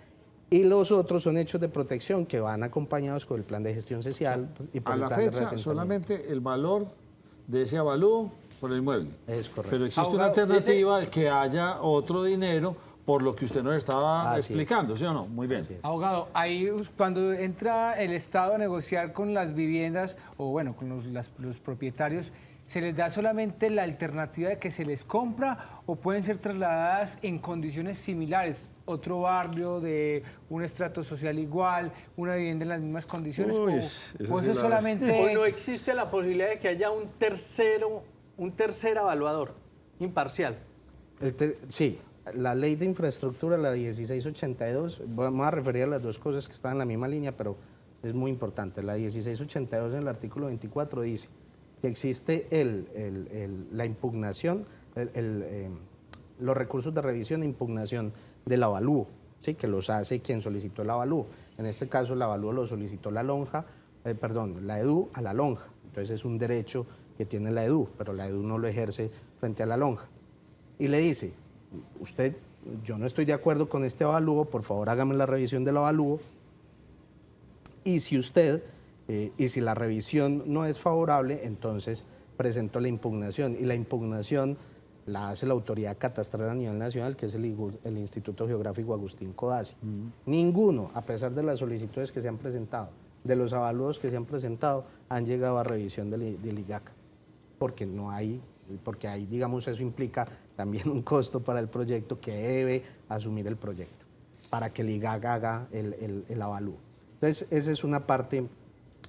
Speaker 11: Y los otros son hechos de protección que van acompañados con el plan de gestión social y por
Speaker 1: A
Speaker 11: el
Speaker 1: la
Speaker 11: plan de
Speaker 1: fecha,
Speaker 11: reasentamiento.
Speaker 1: solamente el valor de ese avalúo por el inmueble.
Speaker 11: Es correcto.
Speaker 1: Pero existe una
Speaker 4: Abogado,
Speaker 1: alternativa de que haya otro dinero por lo que usted nos estaba
Speaker 11: Así es.
Speaker 1: explicando, ¿sí o no? Muy bien.
Speaker 11: Así es.
Speaker 4: Abogado, ahí cuando entra el Estado a negociar con las viviendas o bueno, con los propietarios, ¿se les da solamente la alternativa de que se les compra o pueden ser trasladadas en condiciones similares? Otro barrio de un estrato social igual, una vivienda en las mismas condiciones,
Speaker 1: Uy,
Speaker 4: o
Speaker 1: esa
Speaker 4: o
Speaker 1: sí
Speaker 4: eso
Speaker 1: la-
Speaker 4: solamente...
Speaker 2: ¿O no existe la posibilidad de que haya un tercer evaluador imparcial?
Speaker 11: Sí, la ley de infraestructura, la 1682, vamos a referir a las dos cosas que están en la misma línea, pero es muy importante. La 1682 en el artículo 24 dice que existe la impugnación, los recursos de revisión e impugnación del avalúo, ¿sí? Que los hace quien solicitó el avalúo. En este caso el avalúo lo solicitó la EDU a la lonja. Entonces es un derecho que tiene la EDU, pero la EDU no lo ejerce frente a la lonja. Y le dice, usted, yo no estoy de acuerdo con este avalúo, por favor hágame la revisión del avalúo. Y si si la revisión no es favorable, entonces presento la impugnación. Y la impugnación la hace la autoridad catastral a nivel nacional, que es el Instituto Geográfico Agustín Codazzi. Ninguno, a pesar de las solicitudes que se han presentado, de los avalúos que se han presentado, han llegado a revisión del IGAC, porque hay, digamos, eso implica también un costo para el proyecto que debe asumir el proyecto, para que el IGAC haga el avalúo. Entonces, esa es una parte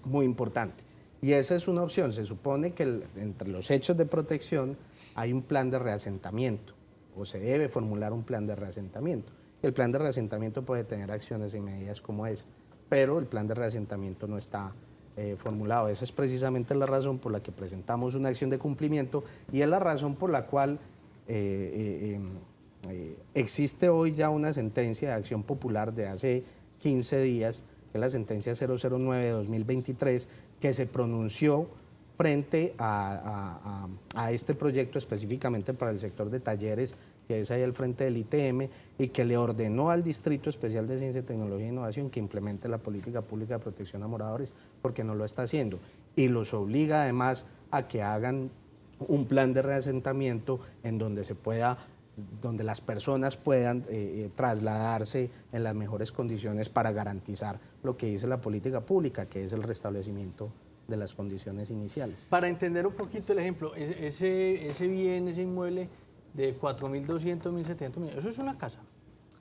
Speaker 11: muy importante. Y esa es una opción. Se supone que entre los hechos de protección hay un plan de reasentamiento, o se debe formular un plan de reasentamiento. El plan de reasentamiento puede tener acciones y medidas como esa, pero el plan de reasentamiento no está formulado. Esa es precisamente la razón por la que presentamos una acción de cumplimiento y es la razón por la cual existe hoy ya una sentencia de acción popular de hace 15 días, que es la sentencia 009 de 2023, que se pronunció frente a este proyecto específicamente para el sector de talleres, que es ahí al frente del ITM, y que le ordenó al Distrito Especial de Ciencia, Tecnología e Innovación que implemente la política pública de protección a moradores, porque no lo está haciendo. Y los obliga además a que hagan un plan de reasentamiento en donde donde las personas puedan trasladarse en las mejores condiciones para garantizar lo que dice la política pública, que es el restablecimiento de las condiciones iniciales.
Speaker 2: Para entender un poquito el ejemplo, ese bien, ese inmueble de 4.200, 1.700 millones, ¿eso es una casa?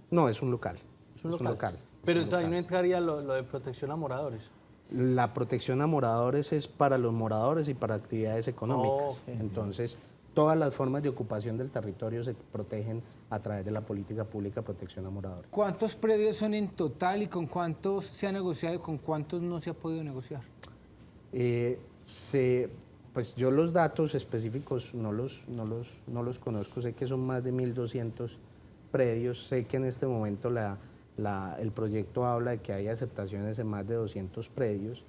Speaker 11: No, es un local.
Speaker 2: Es un local. Pero entonces ahí no entraría lo de protección a moradores.
Speaker 11: La protección a moradores es para los moradores y para actividades económicas.
Speaker 2: Okay.
Speaker 11: Entonces, todas las formas de ocupación del territorio se protegen a través de la política pública de protección a moradores.
Speaker 4: ¿Cuántos predios son en total y con cuántos se ha negociado y con cuántos no se ha podido negociar?
Speaker 11: Pues yo los datos específicos no los conozco, sé que son más de 1.200 predios, sé que en este momento el proyecto habla de que hay aceptaciones en más de 200 predios,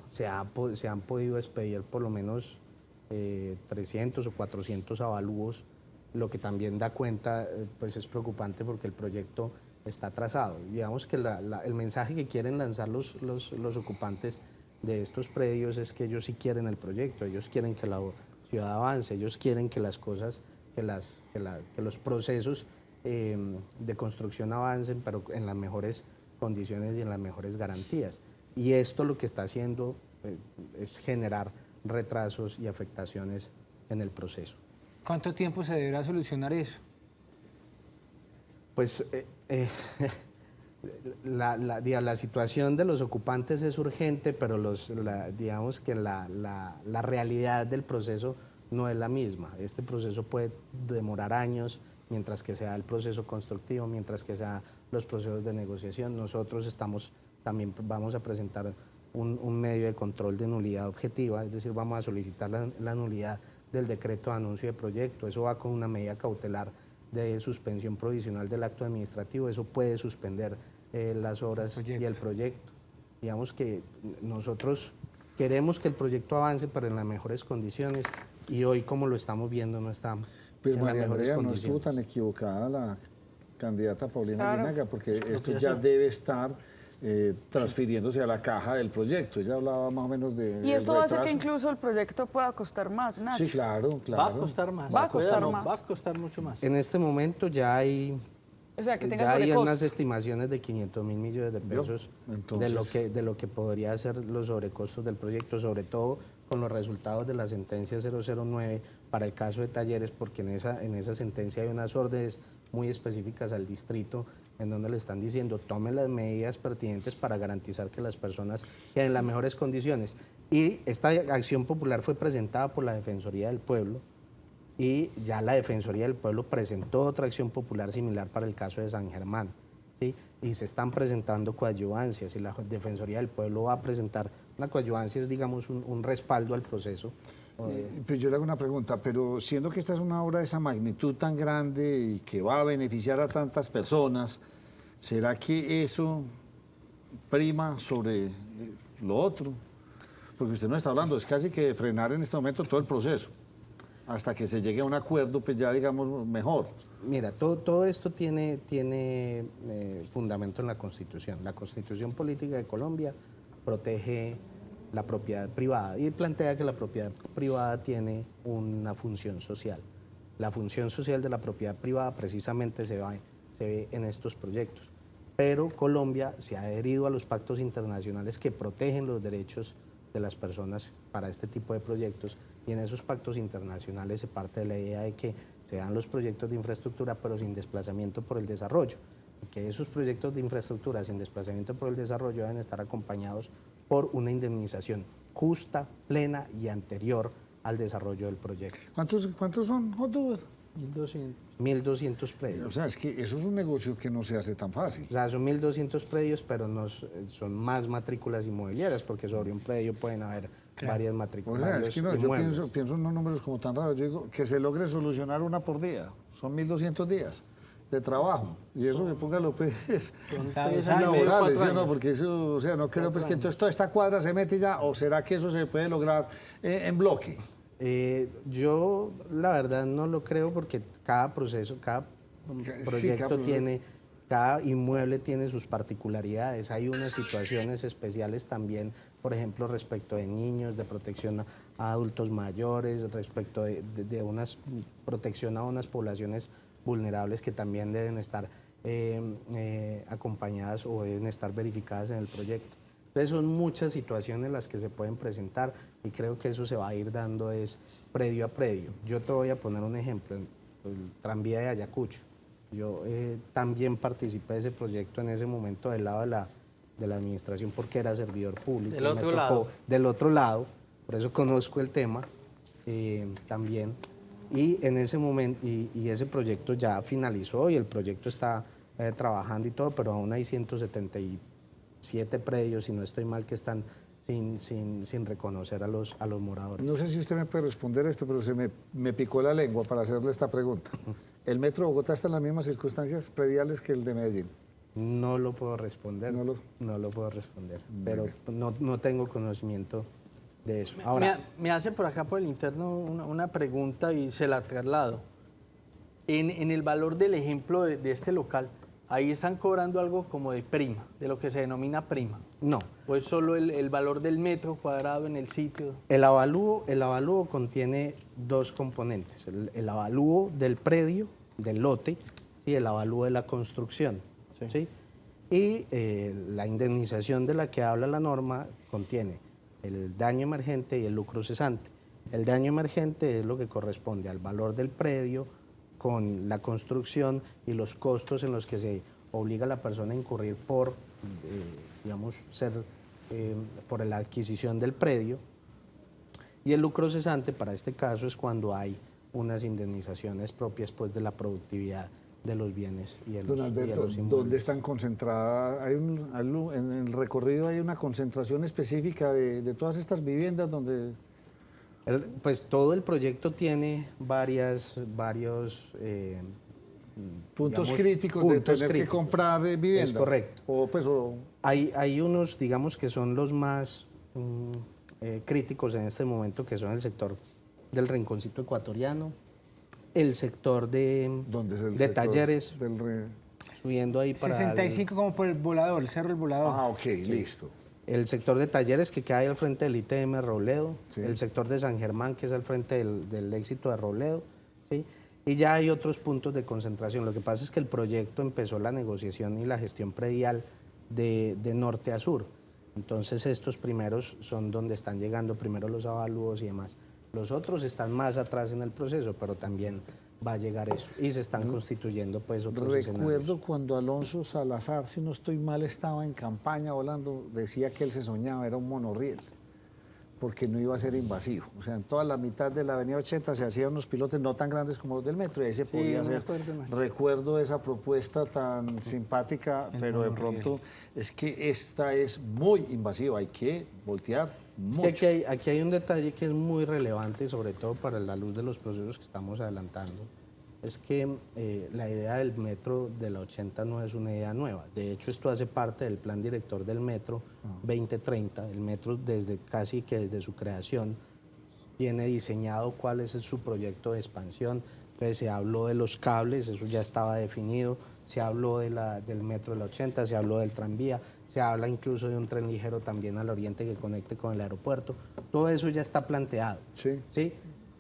Speaker 11: se han podido expedir por lo menos 300 o 400 avalúos, lo que también da cuenta, pues es preocupante porque el proyecto está atrasado. Digamos que el mensaje que quieren lanzar los ocupantes de estos predios es que ellos sí quieren el proyecto, ellos quieren que la ciudad avance, ellos quieren que las cosas, que los procesos de construcción avancen, pero en las mejores condiciones y en las mejores garantías. Y esto lo que está haciendo es generar retrasos y afectaciones en el proceso.
Speaker 4: ¿Cuánto tiempo se deberá solucionar eso?
Speaker 11: Pues la situación de los ocupantes es urgente, pero digamos que la realidad del proceso no es la misma. Este proceso puede demorar años, mientras que sea el proceso constructivo, mientras que sea los procesos de negociación. Nosotros también vamos a presentar un medio de control de nulidad objetiva, es decir, vamos a solicitar la nulidad del decreto de anuncio de proyecto. Eso va con una medida cautelar de suspensión provisional del acto administrativo, eso puede suspender las obras y el proyecto. Digamos que nosotros queremos que el proyecto avance, pero en las mejores condiciones, y hoy, como lo estamos viendo, no está
Speaker 1: Pues
Speaker 11: en las
Speaker 1: María
Speaker 11: mejores
Speaker 1: Andrea, no
Speaker 11: condiciones.
Speaker 1: estuvo tan equivocada la candidata Paulina
Speaker 5: Claro.
Speaker 1: Guinaga, porque esto ya debe estar transfiriéndose a la caja del proyecto. Ella hablaba más o menos de...
Speaker 5: Y esto va a hacer que incluso el proyecto pueda costar más, Nacho.
Speaker 1: Sí, claro, claro.
Speaker 2: Va a costar más.
Speaker 5: Va a costar
Speaker 2: No,
Speaker 5: más.
Speaker 2: va a costar mucho más.
Speaker 11: En este momento ya hay
Speaker 5: O sea, que tenga
Speaker 11: ya hay
Speaker 5: sobrecosto.
Speaker 11: unas estimaciones de 500.000 millones de pesos
Speaker 1: Entonces-
Speaker 11: de lo que podría ser los sobrecostos del proyecto, sobre todo con los resultados de la sentencia 009 para el caso de Talleres, porque en esa sentencia hay unas órdenes muy específicas al distrito en donde le están diciendo tome las medidas pertinentes para garantizar que las personas queden en las mejores condiciones. Y esta acción popular fue presentada por la Defensoría del Pueblo, y ya la Defensoría del Pueblo presentó otra acción popular similar para el caso de San Germán, ¿sí? Y se están presentando coadyuvancias, y la Defensoría del Pueblo va a presentar una coadyuvancia, es digamos un respaldo al proceso.
Speaker 1: Pero yo le hago una pregunta, pero siendo que esta es una obra de esa magnitud tan grande y que va a beneficiar a tantas personas, ¿será que eso prima sobre lo otro? Porque usted no está hablando, es casi que de frenar en este momento todo el proceso, hasta que se llegue a un acuerdo, pues ya digamos mejor.
Speaker 11: Mira, todo esto tiene fundamento en la Constitución. La Constitución Política de Colombia protege la propiedad privada y plantea que la propiedad privada tiene una función social. La función social de la propiedad privada precisamente se ve en estos proyectos. Pero Colombia se ha adherido a los pactos internacionales que protegen los derechos de las personas para este tipo de proyectos, y en esos pactos internacionales se parte de la idea de que se dan los proyectos de infraestructura pero sin desplazamiento por el desarrollo, y que esos proyectos de infraestructura sin desplazamiento por el desarrollo deben estar acompañados por una indemnización justa, plena y anterior al desarrollo del proyecto.
Speaker 1: ¿Cuántos son, Hot-Dover?
Speaker 2: 1.200.
Speaker 11: 1.200 predios.
Speaker 1: O sea, es que eso es un negocio que no se hace tan fácil.
Speaker 11: O sea, son 1.200 predios, pero son más matrículas inmobiliarias, porque sobre un predio pueden haber varias
Speaker 1: O
Speaker 11: matrículas.
Speaker 1: sea, es que no, yo pienso en unos números como tan raros. Yo digo que se logre solucionar una por día. Son 1.200 días de trabajo. Y eso me ponga los pues, laborales, ¿sí o no? Porque eso, o sea, no creo pues que entonces toda esta cuadra se mete ya, o será que eso se puede lograr en bloque.
Speaker 11: Yo la verdad no lo creo, porque cada proceso, cada proyecto cada inmueble tiene sus particularidades. Hay unas situaciones especiales también, por ejemplo, respecto de niños, de protección a adultos mayores, respecto de unas protección a unas poblaciones vulnerables que también deben estar acompañadas o deben estar verificadas en el proyecto. Entonces son muchas situaciones las que se pueden presentar, y creo que eso se va a ir dando es predio a predio. Yo te voy a poner un ejemplo, el tranvía de Ayacucho. Yo también participé de ese proyecto en ese momento del lado de la administración, porque era servidor público.
Speaker 2: Del otro lado.
Speaker 11: Del otro lado, por eso conozco el tema también. Y en ese momento, y ese proyecto ya finalizó y el proyecto está trabajando y todo, pero aún hay 177 predios, si no estoy mal, que están sin reconocer a los moradores.
Speaker 1: No sé si usted me puede responder esto, pero se me picó la lengua para hacerle esta pregunta. ¿El Metro de Bogotá está en las mismas circunstancias prediales que el de Medellín?
Speaker 11: No lo puedo responder, no lo puedo responder, pero no tengo conocimiento de eso. Ahora,
Speaker 2: Me hace por acá por el interno una pregunta y se la traslado. En el valor del ejemplo de este local, ahí están cobrando algo como de prima, de lo que se denomina prima.
Speaker 11: no.
Speaker 2: ¿O es solo el valor del metro cuadrado en el sitio?
Speaker 11: El avalúo contiene dos componentes, el avalúo del predio, del lote, y el avalúo de la construcción. ¿Sí? Y la indemnización de la que habla la norma contiene el daño emergente y el lucro cesante. El daño emergente es lo que corresponde al valor del predio con la construcción y los costos en los que se obliga a la persona a incurrir por, por la adquisición del predio. Y el lucro cesante para este caso es cuando hay unas indemnizaciones propias pues, de la productividad de los bienes y de los,
Speaker 1: Don Alberto,
Speaker 11: y de los inmuebles.
Speaker 1: ¿dónde están concentradas? En el recorrido hay una concentración específica de todas estas viviendas donde...
Speaker 11: Pues todo el proyecto tiene varios
Speaker 1: puntos críticos de tener que comprar viviendas.
Speaker 11: Es correcto. Hay unos, digamos, que son los más críticos en este momento, que son el sector del Rinconcito Ecuatoriano, el sector de
Speaker 1: ¿Dónde es el
Speaker 11: de
Speaker 1: sector
Speaker 11: Talleres. subiendo ahí para...
Speaker 4: 65 como por el volador, el Cerro del Volador.
Speaker 1: Ah, ok, listo.
Speaker 11: El sector de Talleres que queda ahí al frente del ITM Robledo,
Speaker 1: Sí.
Speaker 11: el sector de San Germán que es al frente del Éxito de Robledo, ¿sí? Y ya hay otros puntos de concentración. Lo que pasa es que el proyecto empezó la negociación y la gestión predial de norte a sur. Entonces estos primeros son donde están llegando primero los avalúos y demás. Los otros están más atrás en el proceso, pero también va a llegar eso. Y se están constituyendo pues otros escenarios.
Speaker 1: Recuerdo cuando Alonso Salazar, si no estoy mal, estaba en campaña volando, decía que él se soñaba, era un monorriel, porque no iba a ser invasivo. O sea, en toda la mitad de la avenida 80 se hacían unos pilotes no tan grandes como los del metro, y ahí se podía hacer. Recuerdo esa propuesta tan simpática, pero de pronto es que esta es muy invasiva, hay que voltear
Speaker 11: Es
Speaker 1: mucho.
Speaker 11: que aquí hay un detalle que es muy relevante, sobre todo para la luz de los procesos que estamos adelantando. Es que la idea del metro de la 80 no es una idea nueva. De hecho, esto hace parte del plan director del metro 2030. El metro, casi que desde su creación, tiene diseñado cuál es su proyecto de expansión. Entonces, se habló de los cables, eso ya estaba definido. Se habló del metro de la 80, se habló del tranvía, se habla incluso de un tren ligero también al oriente que conecte con el aeropuerto. Todo eso ya está planteado. ¿Sí?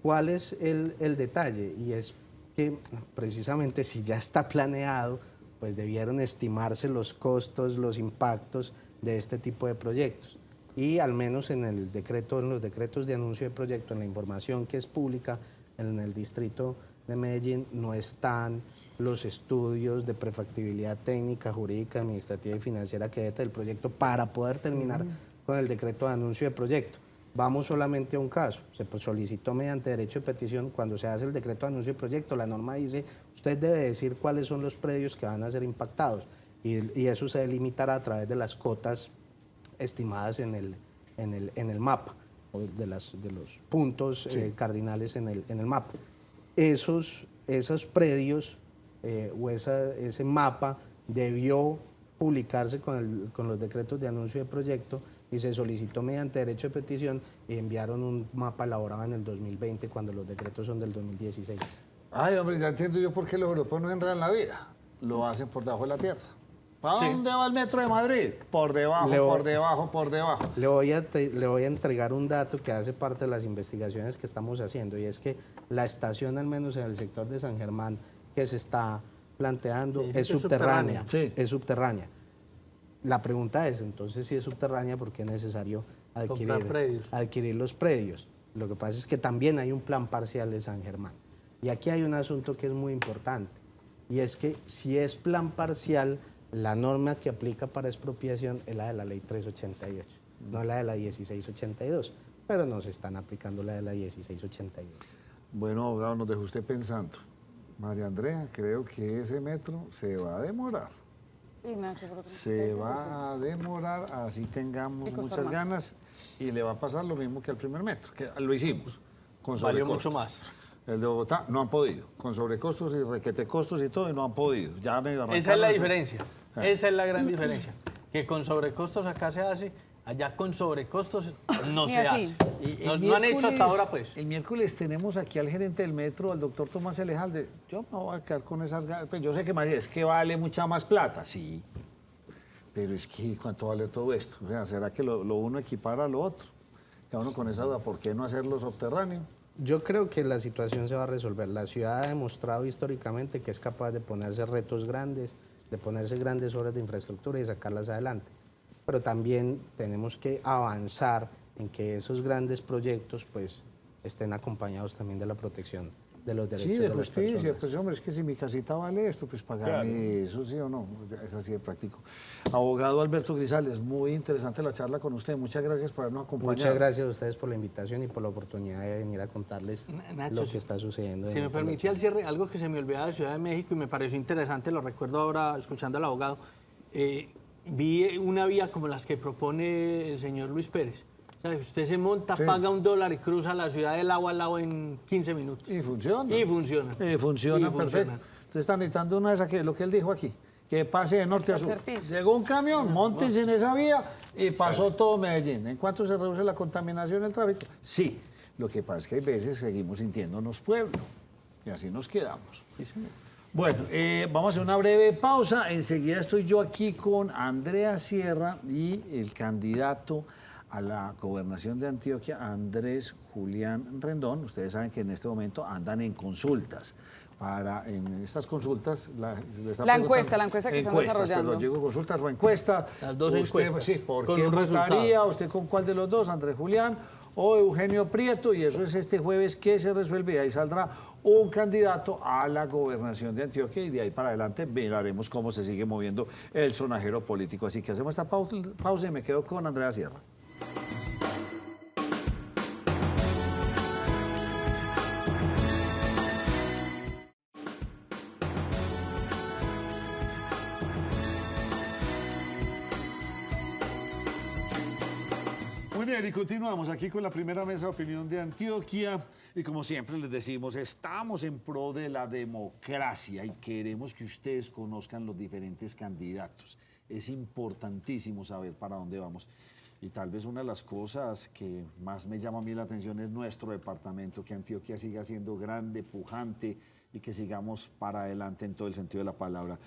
Speaker 11: ¿Cuál es el detalle? Y es que precisamente si ya está planeado, pues debieron estimarse los costos, los impactos de este tipo de proyectos. Y al menos en el decreto, en los decretos de anuncio de proyecto, en la información que es pública en el distrito de Medellín, no están los estudios de prefactibilidad técnica, jurídica, administrativa y financiera que debe tener el proyecto para poder terminar con el decreto de anuncio de proyecto. Vamos solamente a un caso, se solicitó mediante derecho de petición, cuando se hace el decreto de anuncio de proyecto, la norma dice, usted debe decir cuáles son los predios que van a ser impactados y eso se delimitará a través de las cotas estimadas en el mapa, o de los puntos cardinales en el mapa. Esos predios o ese mapa debió publicarse con los decretos de anuncio de proyecto y se solicitó mediante derecho de petición y enviaron un mapa elaborado en el 2020 cuando los decretos son del 2016.
Speaker 1: Ay, hombre, ya entiendo yo por qué los europeos no entran en la vida. Lo hacen por debajo de la tierra. ¿Para dónde va el metro de Madrid? Por debajo, por debajo, por debajo.
Speaker 11: Le voy a entregar un dato que hace parte de las investigaciones que estamos haciendo y es que la estación, al menos en el sector de San Germán, que se está planteando es subterránea. Es subterránea. La pregunta es, entonces, si es subterránea, ¿por qué es necesario adquirir los predios? Lo que pasa es que también hay un plan parcial de San Germán. Y aquí hay un asunto que es muy importante, y es que si es plan parcial, la norma que aplica para expropiación es la de la ley 388, no la de la 1682, pero nos están aplicando la de la 1682.
Speaker 1: Bueno, abogado, nos dejó usted pensando. María Andrea, creo que ese metro se va a demorar.
Speaker 5: Sí, Nacho, creo que
Speaker 1: Se va a demorar, así tengamos muchas ganas, y le va a pasar lo mismo que al primer metro, que lo hicimos, con sobrecostos.
Speaker 2: Valió mucho más.
Speaker 1: El de Bogotá no han podido, con sobrecostos y requetecostos y todo, y no han podido. Ya me
Speaker 2: esa es la diferencia, esa es la gran diferencia, que con sobrecostos acá se hace, allá con sobrecostos no se hace. No han hecho hasta ahora, pues.
Speaker 1: El miércoles tenemos aquí al gerente del metro, al doctor Tomás Elejalde. Yo me voy a quedar con esas ganas. Pues yo sé que es que vale mucha más plata, sí. Pero es que, ¿cuánto vale todo esto? O sea, ¿será que lo uno equipara a lo otro? Cada uno con esa duda, ¿por qué no hacerlo subterráneo?
Speaker 11: Yo creo que la situación se va a resolver. La ciudad ha demostrado históricamente que es capaz de ponerse retos grandes, de ponerse grandes obras de infraestructura y sacarlas adelante. Pero también tenemos que avanzar en que esos grandes proyectos pues estén acompañados también de la protección de los derechos de las personas. Sí, de justicia,
Speaker 1: pues hombre, es que si mi casita vale esto, pues pagarme eso, sí o no, es así de práctico. Abogado Alberto Grisales, muy interesante la charla con usted, muchas gracias por habernos acompañado.
Speaker 11: Muchas gracias a ustedes por la invitación y por la oportunidad de venir a contarles
Speaker 2: Nacho,
Speaker 11: lo que está sucediendo.
Speaker 2: Si me permitía el cierre, algo que se me olvidaba de Ciudad de México y me pareció interesante, lo recuerdo ahora escuchando al abogado, vi una vía como las que propone el señor Luis Pérez. O sea, usted se monta, paga $1 y cruza la ciudad del agua al lado en 15 minutos.
Speaker 1: Y funciona.
Speaker 2: Y funciona.
Speaker 1: Funciona, perfecto. Entonces están necesitando una de esas, que lo que él dijo aquí, que pase de norte a sur. Llegó un camión, móntense en esa vía y pasó todo Medellín. ¿En cuánto se reduce la contaminación del tráfico? Sí. Lo que pasa es que hay veces seguimos sintiéndonos pueblo y así nos quedamos.
Speaker 2: Sí, señor.
Speaker 1: Bueno, vamos a hacer una breve pausa. Enseguida estoy yo aquí con Andrea Sierra y el candidato a la gobernación de Antioquia, Andrés Julián Rendón. Ustedes saben que en este momento andan en consultas. En estas consultas...
Speaker 5: La encuesta que están desarrollando.
Speaker 1: Perdón, digo consultas o encuesta.
Speaker 2: Las dos encuestas.
Speaker 1: Sí, ¿por
Speaker 2: con
Speaker 1: qué
Speaker 2: un
Speaker 1: votaría?
Speaker 2: resultado.
Speaker 1: ¿Usted con cuál de los dos? ¿Andrés Julián o Eugenio Prieto? Y eso es este jueves que se resuelve y ahí saldrá un candidato a la gobernación de Antioquia y de ahí para adelante miraremos cómo se sigue moviendo el sonajero político. Así que hacemos esta pausa y me quedo con Andrea Sierra. Muy bien, y continuamos aquí con la primera mesa de opinión de Antioquia. Y como siempre les decimos, estamos en pro de la democracia y queremos que ustedes conozcan los diferentes candidatos. Es importantísimo saber para dónde vamos. Y tal vez una de las cosas que más me llama a mí la atención es nuestro departamento, que Antioquia siga siendo grande, pujante y que sigamos para adelante en todo el sentido de la palabra.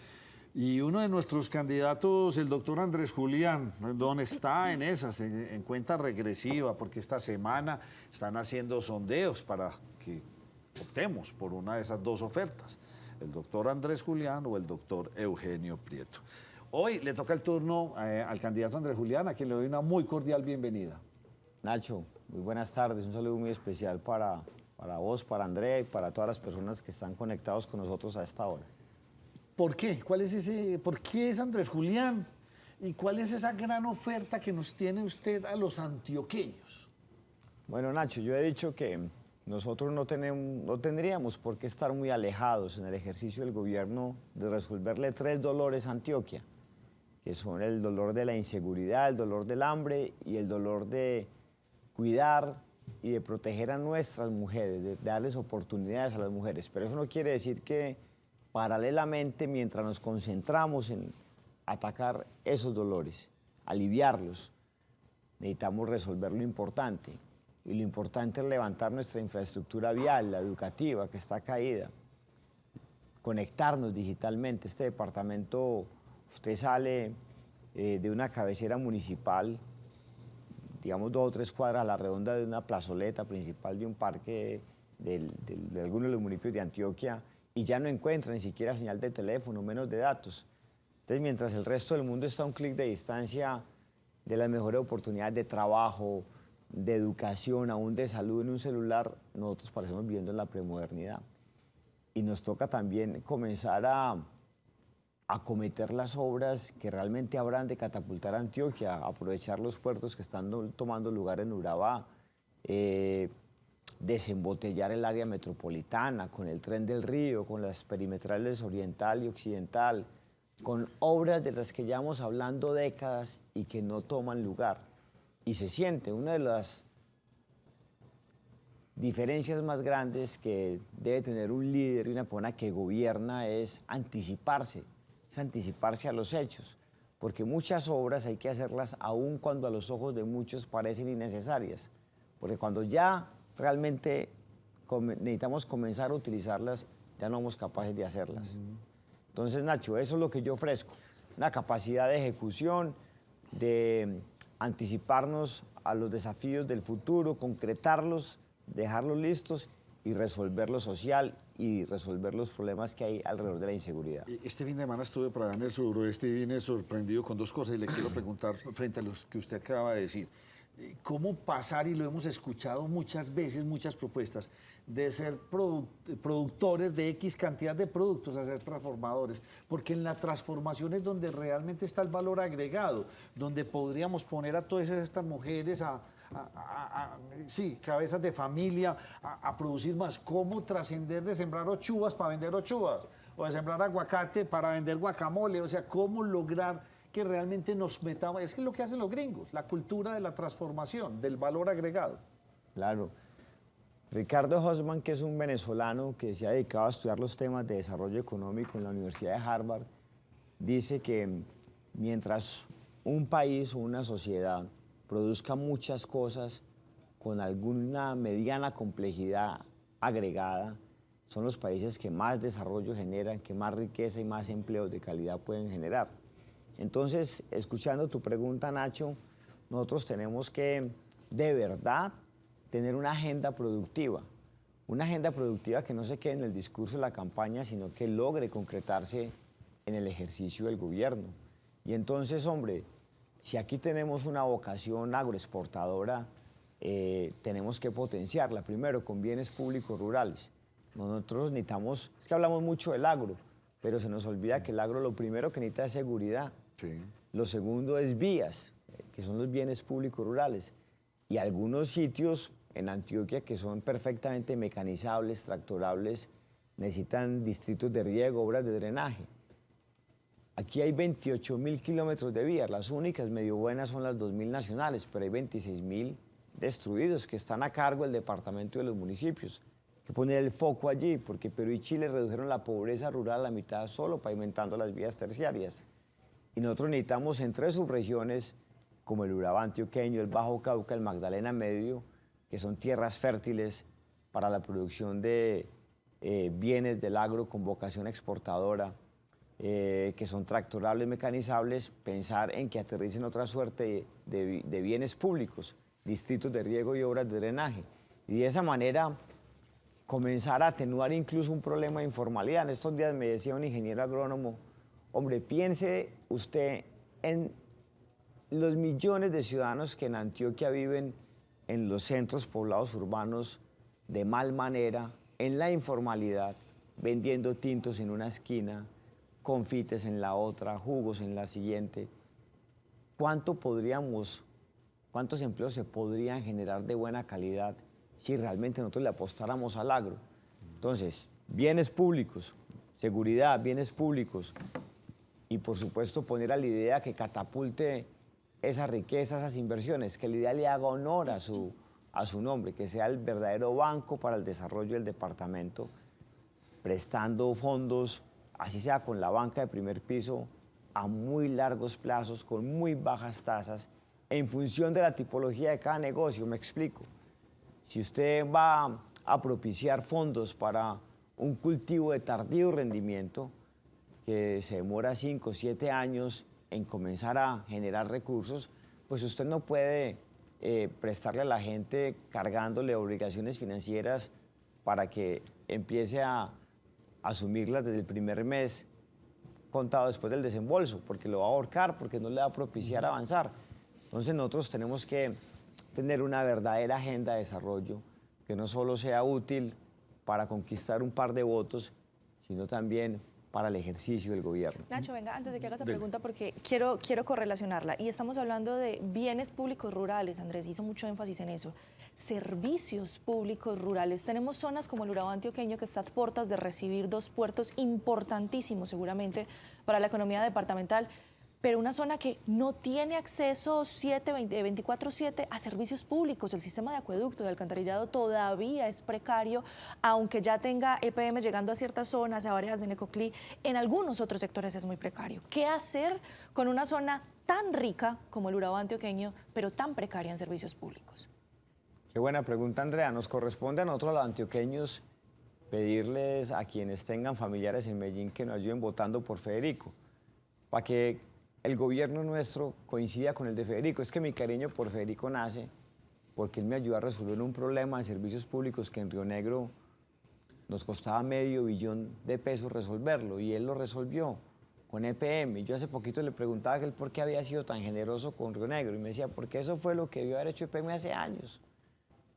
Speaker 1: Y uno de nuestros candidatos, el doctor Andrés Julián Rendón, está en esas, en cuenta regresiva, porque esta semana están haciendo sondeos para que optemos por una de esas dos ofertas, el doctor Andrés Julián o el doctor Eugenio Prieto. Hoy le toca el turno al candidato Andrés Julián, a quien le doy una muy cordial bienvenida.
Speaker 12: Nacho, muy buenas tardes, un saludo muy especial para vos, para Andrea y para todas las personas que están conectados con nosotros a esta hora.
Speaker 1: ¿Por qué? ¿Por qué es Andrés Julián? ¿Y cuál es esa gran oferta que nos tiene usted a los antioqueños?
Speaker 12: Bueno, Nacho, yo he dicho que nosotros no tendríamos por qué estar muy alejados en el ejercicio del gobierno de resolverle 3 dolores a Antioquia, que son el dolor de la inseguridad, el dolor del hambre y el dolor de cuidar y de proteger a nuestras mujeres, de darles oportunidades a las mujeres. Pero eso no quiere decir que paralelamente, mientras nos concentramos en atacar esos dolores, aliviarlos, necesitamos resolver lo importante. Y lo importante es levantar nuestra infraestructura vial, la educativa, que está caída, conectarnos digitalmente. Este departamento, usted sale de una cabecera municipal, digamos 2 o 3 cuadras a la redonda de una plazoleta principal de un parque de algunos de los municipios de Antioquia, y ya no encuentra ni siquiera señal de teléfono, menos de datos. Entonces, mientras el resto del mundo está a un clic de distancia de las mejores oportunidades de trabajo, de educación, aún de salud en un celular, nosotros parecemos viviendo en la premodernidad. Y nos toca también comenzar a acometer las obras que realmente habrán de catapultar a Antioquia, aprovechar los puertos que están tomando lugar en Urabá, desembotellar el área metropolitana con el tren del río, con las perimetrales oriental y occidental, con obras de las que llevamos hablando décadas y que no toman lugar. Y se siente una de las diferencias más grandes que debe tener un líder y una persona que gobierna es anticiparse a los hechos, porque muchas obras hay que hacerlas aún cuando a los ojos de muchos parecen innecesarias, porque cuando ya realmente necesitamos comenzar a utilizarlas, ya no somos capaces de hacerlas. Entonces, Nacho, eso es lo que yo ofrezco, una capacidad de ejecución, de anticiparnos a los desafíos del futuro, concretarlos, dejarlos listos y resolver lo social y resolver los problemas que hay alrededor de la inseguridad.
Speaker 1: Este fin de semana estuve por allá en el suroeste y vine sorprendido con 2 cosas y le quiero preguntar frente a lo que usted acaba de decir. ¿Cómo pasar, y lo hemos escuchado muchas veces, muchas propuestas, de ser productores de X cantidad de productos a ser transformadores? Porque en la transformación es donde realmente está el valor agregado, donde podríamos poner a todas estas mujeres, cabezas de familia, a producir más. ¿Cómo trascender de sembrar ochuas para vender ochuas? O de sembrar aguacate para vender guacamole. O sea, ¿cómo lograr que realmente nos metamos? Es que es lo que hacen los gringos, la cultura de la transformación, del valor agregado.
Speaker 12: Claro. Ricardo Hosman, que es un venezolano que se ha dedicado a estudiar los temas de desarrollo económico en la Universidad de Harvard, dice que mientras un país o una sociedad produzca muchas cosas con alguna mediana complejidad agregada, son los países que más desarrollo generan, que más riqueza y más empleos de calidad pueden generar. Entonces, escuchando tu pregunta, Nacho, nosotros tenemos que, de verdad, tener una agenda productiva que no se quede en el discurso de la campaña, sino que logre concretarse en el ejercicio del gobierno. Y entonces, hombre, si aquí tenemos una vocación agroexportadora, tenemos que potenciarla, primero con bienes públicos rurales. Nosotros necesitamos, es que hablamos mucho del agro, pero se nos olvida que el agro lo primero que necesita es seguridad.
Speaker 1: Sí.
Speaker 12: Lo segundo es vías, que son los bienes públicos rurales. Y algunos sitios en Antioquia que son perfectamente mecanizables, tractorables, necesitan distritos de riego, obras de drenaje. Aquí hay 28.000 kilómetros de vías, las únicas medio buenas son las 2.000 nacionales, pero hay 26.000 destruidos que están a cargo del departamento de los municipios. Hay que poner el foco allí, porque Perú y Chile redujeron la pobreza rural a la mitad solo pavimentando las vías terciarias. Y nosotros necesitamos en 3 subregiones, como el Urabá antioqueño, el Bajo Cauca, el Magdalena Medio, que son tierras fértiles para la producción de bienes del agro con vocación exportadora, que son tractorables, mecanizables, pensar en que aterricen otra suerte de bienes públicos, distritos de riego y obras de drenaje. Y de esa manera comenzar a atenuar incluso un problema de informalidad. En estos días me decía un ingeniero agrónomo, hombre, piense usted en los millones de ciudadanos que en Antioquia viven en los centros poblados urbanos de mal manera, en la informalidad, vendiendo tintos en una esquina, confites en la otra, jugos en la siguiente. ¿Cuántos empleos se podrían generar de buena calidad si realmente nosotros le apostáramos al agro? Entonces, bienes públicos, seguridad, bienes públicos y por supuesto poner a la idea que catapulte esa riqueza, esas inversiones, que la idea le haga honor a su nombre, que sea el verdadero banco para el desarrollo del departamento, prestando fondos, así sea con la banca de primer piso, a muy largos plazos, con muy bajas tasas, en función de la tipología de cada negocio. Me explico. Si usted va a propiciar fondos para un cultivo de tardío rendimiento, que se demora 5 o 7 años en comenzar a generar recursos, pues usted no puede prestarle a la gente cargándole obligaciones financieras para que empiece a asumirlas desde el primer mes contado después del desembolso, porque lo va a ahorcar, porque no le va a propiciar avanzar. Entonces nosotros tenemos que tener una verdadera agenda de desarrollo que no solo sea útil para conquistar un par de votos, sino también para el ejercicio del gobierno.
Speaker 13: Nacho, venga, antes de que haga esa pregunta, porque quiero correlacionarla. Y estamos hablando de bienes públicos rurales, Andrés hizo mucho énfasis en eso. Servicios públicos rurales. Tenemos zonas como el Urabá antioqueño que está a puertas de recibir 2 puertos importantísimos seguramente para la economía departamental, pero una zona que no tiene acceso 24/7 a servicios públicos. El sistema de acueducto, de alcantarillado todavía es precario, aunque ya tenga EPM llegando a ciertas zonas, a Varejas de Necoclí, en algunos otros sectores es muy precario. ¿Qué hacer con una zona tan rica como el Urabá antioqueño, pero tan precaria en servicios públicos?
Speaker 12: Qué buena pregunta, Andrea. Nos corresponde a nosotros, los antioqueños, pedirles a quienes tengan familiares en Medellín que nos ayuden votando por Federico, para que el gobierno nuestro coincida con el de Federico. Es que mi cariño por Federico nace porque él me ayudó a resolver un problema de servicios públicos que en Río Negro nos costaba $500 millones resolverlo, y él lo resolvió con EPM. Yo hace poquito le preguntaba que él por qué había sido tan generoso con Río Negro, y me decía, porque eso fue lo que debió haber hecho EPM hace años.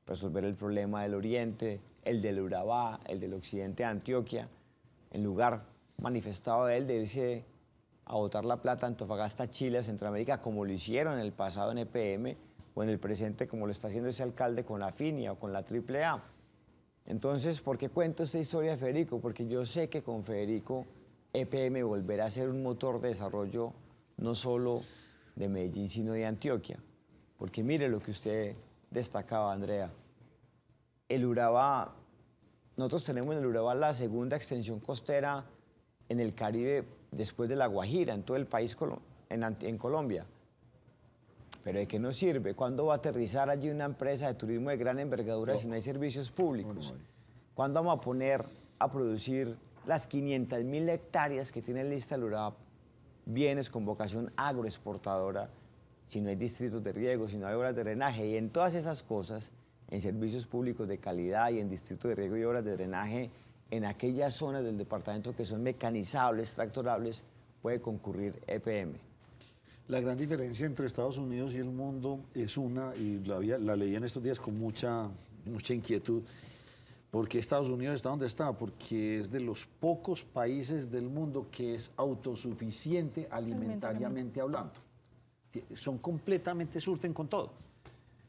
Speaker 12: Resolver el problema del oriente, el del Urabá, el del occidente de Antioquia, en lugar manifestado de él de irse a botar la plata a Antofagasta, Chile, a Centroamérica, como lo hicieron en el pasado en EPM, o en el presente como lo está haciendo ese alcalde con la FINIA o con la AAA. Entonces, ¿por qué cuento esta historia de Federico? Porque yo sé que con Federico EPM volverá a ser un motor de desarrollo no solo de Medellín, sino de Antioquia. Porque mire lo que usted destacaba, Andrea. El Urabá, nosotros tenemos en el Urabá la segunda extensión costera en el Caribe después de La Guajira, en todo el país, en Colombia. Pero ¿de qué nos sirve? ¿Cuándo va a aterrizar allí una empresa de turismo de gran envergadura si no hay servicios públicos? ¿Cuándo vamos a poner a producir las 500.000 hectáreas que tiene lista el URAP, bienes con vocación agroexportadora, si no hay distritos de riego, si no hay obras de drenaje, y en todas esas cosas, en servicios públicos de calidad y en distritos de riego y obras de drenaje, en aquellas zonas del departamento que son mecanizables, tractorables, puede concurrir EPM.
Speaker 1: La gran diferencia entre Estados Unidos y el mundo es una, y la leí en estos días con mucha inquietud. ¿Por qué Estados Unidos está donde está? Porque es de los pocos países del mundo que es autosuficiente alimentariamente hablando. Son completamente, surten con todo.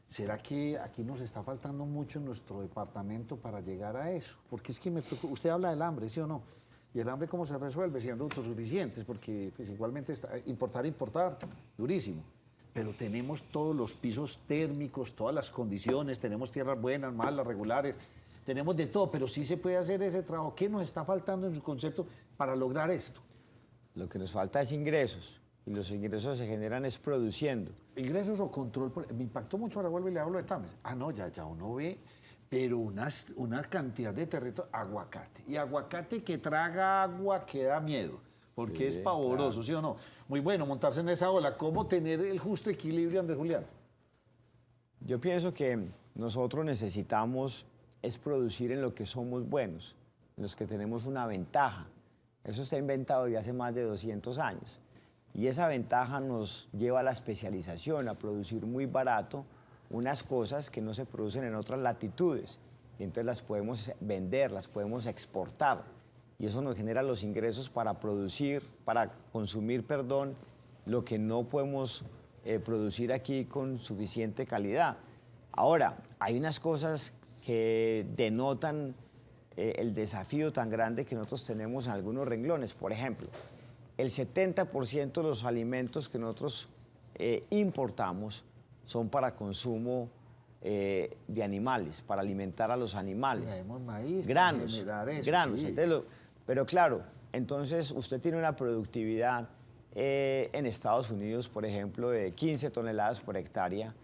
Speaker 1: ¿Será que aquí nos está faltando mucho en nuestro departamento para llegar a eso? Porque es que usted habla del hambre, ¿sí o no? ¿Y el hambre cómo se resuelve? Siendo autosuficientes, porque pues, igualmente importar, durísimo. Pero tenemos todos los pisos térmicos, todas las condiciones, tenemos tierras buenas, malas, regulares, tenemos de todo, pero sí se puede hacer ese trabajo. ¿Qué nos está faltando en su concepto para lograr esto?
Speaker 12: Lo que nos falta es ingresos, y los ingresos se generan es produciendo.
Speaker 1: ¿Ingresos o control? Me impactó mucho, ahora vuelvo y le hablo de Tames. Ah, no, ya uno ve, pero una cantidad de territorio, aguacate. Y aguacate que traga agua que da miedo, porque es pavoroso, claro. ¿Sí o no? Muy bueno montarse en esa ola. ¿Cómo tener el justo equilibrio, Andrés Julián?
Speaker 12: Yo pienso que nosotros necesitamos es producir en lo que somos buenos, en los que tenemos una ventaja. Eso está inventado desde hace más de 200 años. Y esa ventaja nos lleva a la especialización, a producir muy barato unas cosas que no se producen en otras latitudes. Y entonces las podemos vender, las podemos exportar. Y eso nos genera los ingresos para consumir, lo que no podemos producir aquí con suficiente calidad. Ahora, hay unas cosas que denotan el desafío tan grande que nosotros tenemos en algunos renglones. Por ejemplo, el 70% de los alimentos que nosotros importamos son para consumo de animales, para alimentar a los animales.
Speaker 1: Tenemos maíz,
Speaker 12: granos,
Speaker 1: eso,
Speaker 12: granos.
Speaker 1: Sí.
Speaker 12: Pero claro, entonces usted tiene una productividad en Estados Unidos, por ejemplo, de 15 toneladas por hectárea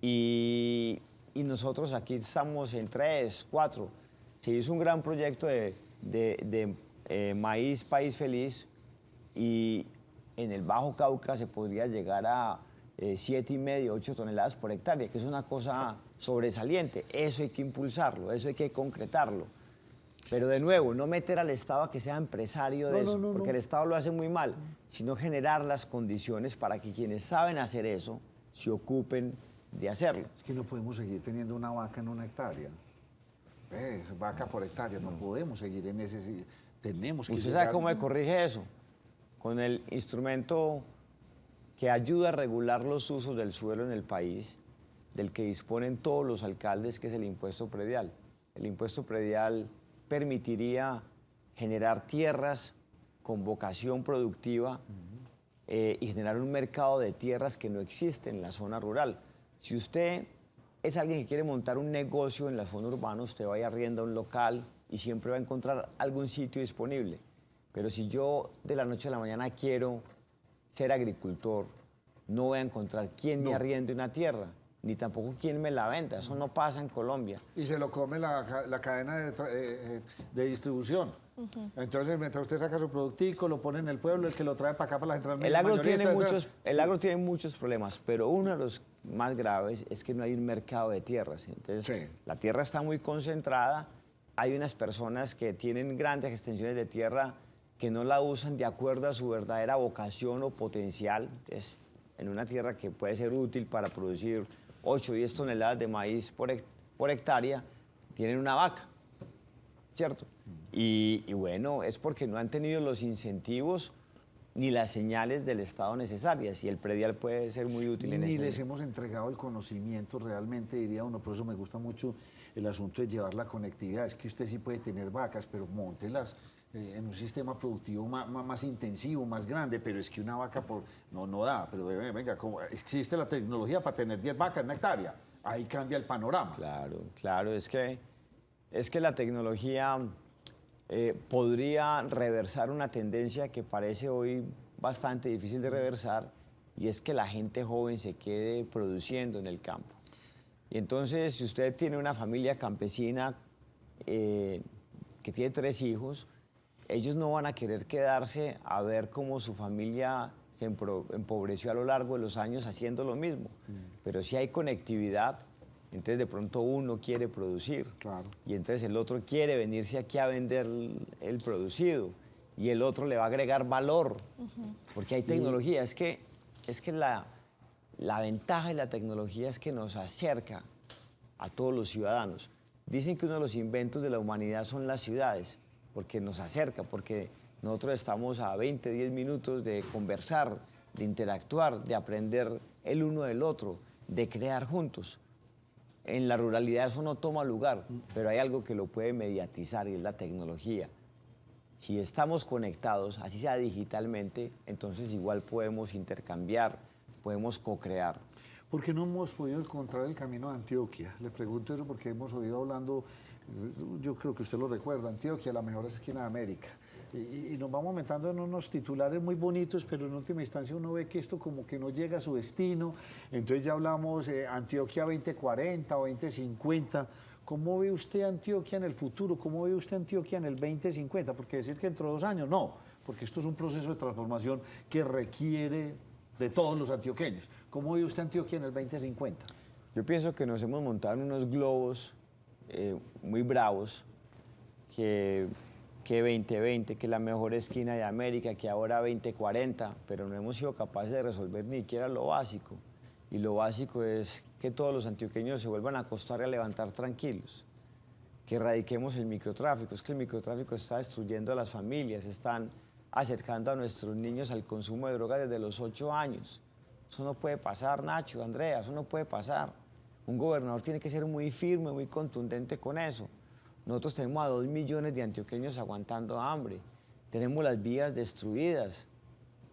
Speaker 12: y nosotros aquí estamos en 3, 4. Se hizo un gran proyecto de maíz País Feliz y en el Bajo Cauca se podría llegar a 7,5, 8 toneladas por hectárea, que es una cosa sobresaliente. Eso hay que impulsarlo, eso hay que concretarlo. Pero de nuevo, no meter al Estado a que sea empresario de eso, porque el Estado lo hace muy mal, sino generar las condiciones para que quienes saben hacer eso se ocupen de hacerlo.
Speaker 1: Es que no podemos seguir teniendo una vaca en una hectárea. Vaca por hectárea, no podemos seguir en ese... Tenemos que...
Speaker 12: ¿Usted sabe cómo se corrige eso? Con el instrumento que ayuda a regular los usos del suelo en el país, del que disponen todos los alcaldes, que es el impuesto predial. El impuesto predial permitiría generar tierras con vocación productiva y generar un mercado de tierras que no existe en la zona rural. Si usted es alguien que quiere montar un negocio en la zona urbana, usted va y arrienda un local y siempre va a encontrar algún sitio disponible. Pero si yo de la noche a la mañana quiero ser agricultor, no voy a encontrar quién me arriende una tierra, ni tampoco quién me la venda. Eso no pasa en Colombia.
Speaker 1: Y se lo come la cadena de distribución. Entonces, mientras usted saca su productico, lo pone en el pueblo, el que lo trae para acá, para la central.
Speaker 12: El agro tiene muchos problemas, pero uno de los más graves es que no hay un mercado de tierras. Entonces, la tierra está muy concentrada. Hay unas personas que tienen grandes extensiones de tierra que no la usan de acuerdo a su verdadera vocación o potencial. Entonces, en una tierra que puede ser útil para producir 8 o 10 toneladas de maíz por hectárea, tienen una vaca, ¿cierto? Y bueno, es porque no han tenido los incentivos ni las señales del Estado necesarias, y el predial puede ser muy útil en eso.
Speaker 1: Ni les hemos entregado el conocimiento realmente, diría uno. Por eso me gusta mucho el asunto de llevar la conectividad. Es que usted sí puede tener vacas, pero móntelas en un sistema productivo más intensivo, más grande, pero es que una vaca no da. Pero venga, existe la tecnología para tener 10 vacas en una hectárea. Ahí cambia el panorama.
Speaker 12: Claro, es que la tecnología podría reversar una tendencia que parece hoy bastante difícil de reversar, y es que la gente joven se quede produciendo en el campo. Y entonces, si usted tiene una familia campesina que tiene 3 hijos, ellos no van a querer quedarse a ver cómo su familia se empobreció a lo largo de los años haciendo lo mismo. Pero si hay conectividad, entonces de pronto uno quiere producir.
Speaker 1: Claro.
Speaker 12: Y entonces el otro quiere venirse aquí a vender el producido. Y el otro le va a agregar valor. Porque hay tecnología. Es que la ventaja de la tecnología es que nos acerca a todos los ciudadanos. Dicen que uno de los inventos de la humanidad son las ciudades, porque nos acerca, porque nosotros estamos a 20, 10 minutos de conversar, de interactuar, de aprender el uno del otro, de crear juntos. En la ruralidad eso no toma lugar, pero hay algo que lo puede mediatizar y es la tecnología. Si estamos conectados, así sea digitalmente, entonces igual podemos intercambiar, podemos co-crear.
Speaker 1: ¿Por qué no hemos podido encontrar el camino a Antioquia? Le pregunto eso porque hemos oído hablando, yo creo que usted lo recuerda, Antioquia, la mejor esquina de América. Y nos vamos aumentando en unos titulares muy bonitos, pero en última instancia uno ve que esto como que no llega a su destino. Entonces ya hablamos Antioquia 2040 o 2050. ¿Cómo ve usted Antioquia en el futuro? ¿Cómo ve usted Antioquia en el 2050? Porque decir que dentro de 2 años, no, porque esto es un proceso de transformación que requiere de todos los antioqueños. ¿Cómo ve usted Antioquia en el 2050?
Speaker 12: Yo pienso que nos hemos montado en unos globos muy bravos, que 2020, que la mejor esquina de América, que ahora 2040, pero no hemos sido capaces de resolver ni siquiera lo básico. Y lo básico es que todos los antioqueños se vuelvan a acostar y a levantar tranquilos, que erradiquemos el microtráfico. Es que el microtráfico está destruyendo a las familias, están acercando a nuestros niños al consumo de drogas desde los 8 años. Eso no puede pasar, Nacho, Andrea, eso no puede pasar. Un gobernador tiene que ser muy firme, muy contundente con eso. Nosotros tenemos a 2 millones de antioqueños aguantando hambre. Tenemos las vías destruidas,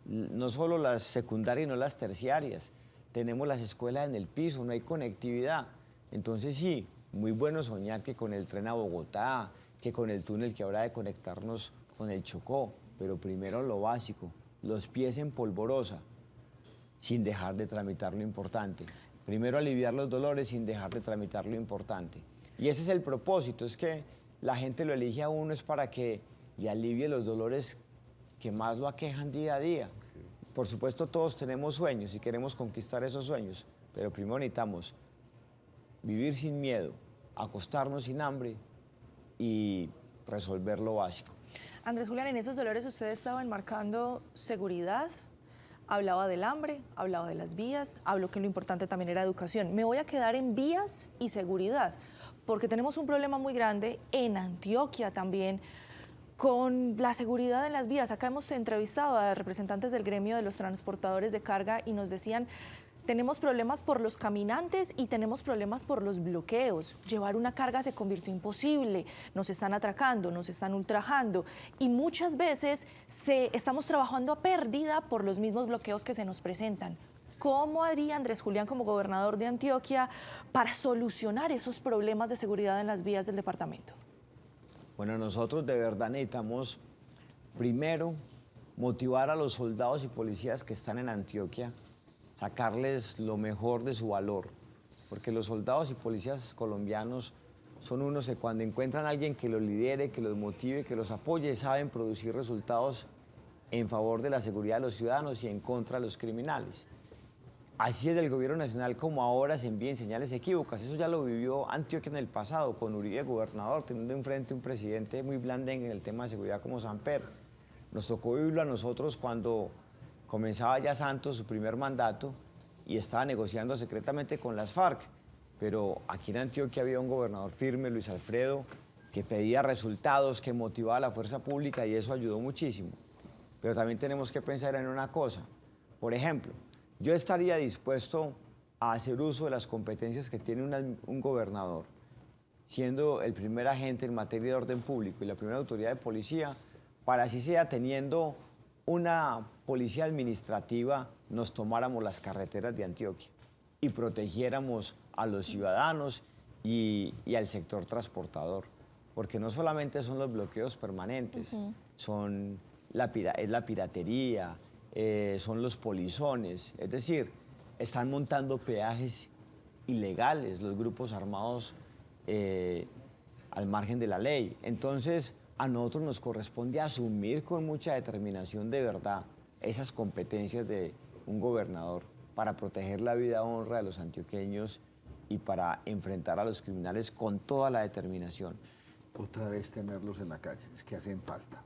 Speaker 12: no solo las secundarias, no las terciarias. Tenemos las escuelas en el piso, no hay conectividad. Entonces sí, muy bueno soñar que con el tren a Bogotá, que con el túnel que habrá de conectarnos con el Chocó, pero primero lo básico, los pies en polvorosa, sin dejar de tramitar lo importante. Primero aliviar los dolores sin dejar de tramitar lo importante. Y ese es el propósito, es que la gente lo elige a uno es para que le alivie los dolores que más lo aquejan día a día. Por supuesto, todos tenemos sueños y queremos conquistar esos sueños, pero primero necesitamos vivir sin miedo, acostarnos sin hambre y resolver lo básico.
Speaker 13: Andrés Julián, en esos dolores usted estaba enmarcando seguridad, hablaba del hambre, hablaba de las vías, habló que lo importante también era educación. Me voy a quedar en vías y seguridad, porque tenemos un problema muy grande en Antioquia también con la seguridad en las vías. Acá hemos entrevistado a representantes del gremio de los transportadores de carga y nos decían, tenemos problemas por los caminantes y tenemos problemas por los bloqueos. Llevar una carga se convirtió imposible, nos están atracando, nos están ultrajando y muchas veces estamos trabajando a pérdida por los mismos bloqueos que se nos presentan. ¿Cómo haría Andrés Julián como gobernador de Antioquia para solucionar esos problemas de seguridad en las vías del departamento?
Speaker 12: Bueno, nosotros de verdad necesitamos primero motivar a los soldados y policías que están en Antioquia, sacarles lo mejor de su valor, porque los soldados y policías colombianos son unos que cuando encuentran a alguien que los lidere, que los motive, que los apoye, saben producir resultados en favor de la seguridad de los ciudadanos y en contra de los criminales. Así es del gobierno nacional como ahora se envían señales equívocas. Eso ya lo vivió Antioquia en el pasado, con Uribe gobernador, teniendo enfrente un presidente muy blandengue en el tema de seguridad como Samper. Nos tocó vivirlo a nosotros cuando comenzaba ya Santos su primer mandato y estaba negociando secretamente con las FARC. Pero aquí en Antioquia había un gobernador firme, Luis Alfredo, que pedía resultados, que motivaba a la fuerza pública y eso ayudó muchísimo. Pero también tenemos que pensar en una cosa. Por ejemplo, yo estaría dispuesto a hacer uso de las competencias que tiene un gobernador, siendo el primer agente en materia de orden público y la primera autoridad de policía, para así sea teniendo una policía administrativa, nos tomáramos las carreteras de Antioquia y protegiéramos a los ciudadanos y al sector transportador. Porque no solamente son los bloqueos permanentes, son la piratería, son los polizones, es decir, están montando peajes ilegales los grupos armados al margen de la ley. Entonces, a nosotros nos corresponde asumir con mucha determinación de verdad esas competencias de un gobernador para proteger la vida y honra de los antioqueños y para enfrentar a los criminales con toda la determinación.
Speaker 1: Otra vez tenerlos en la calle, es que hacen falta.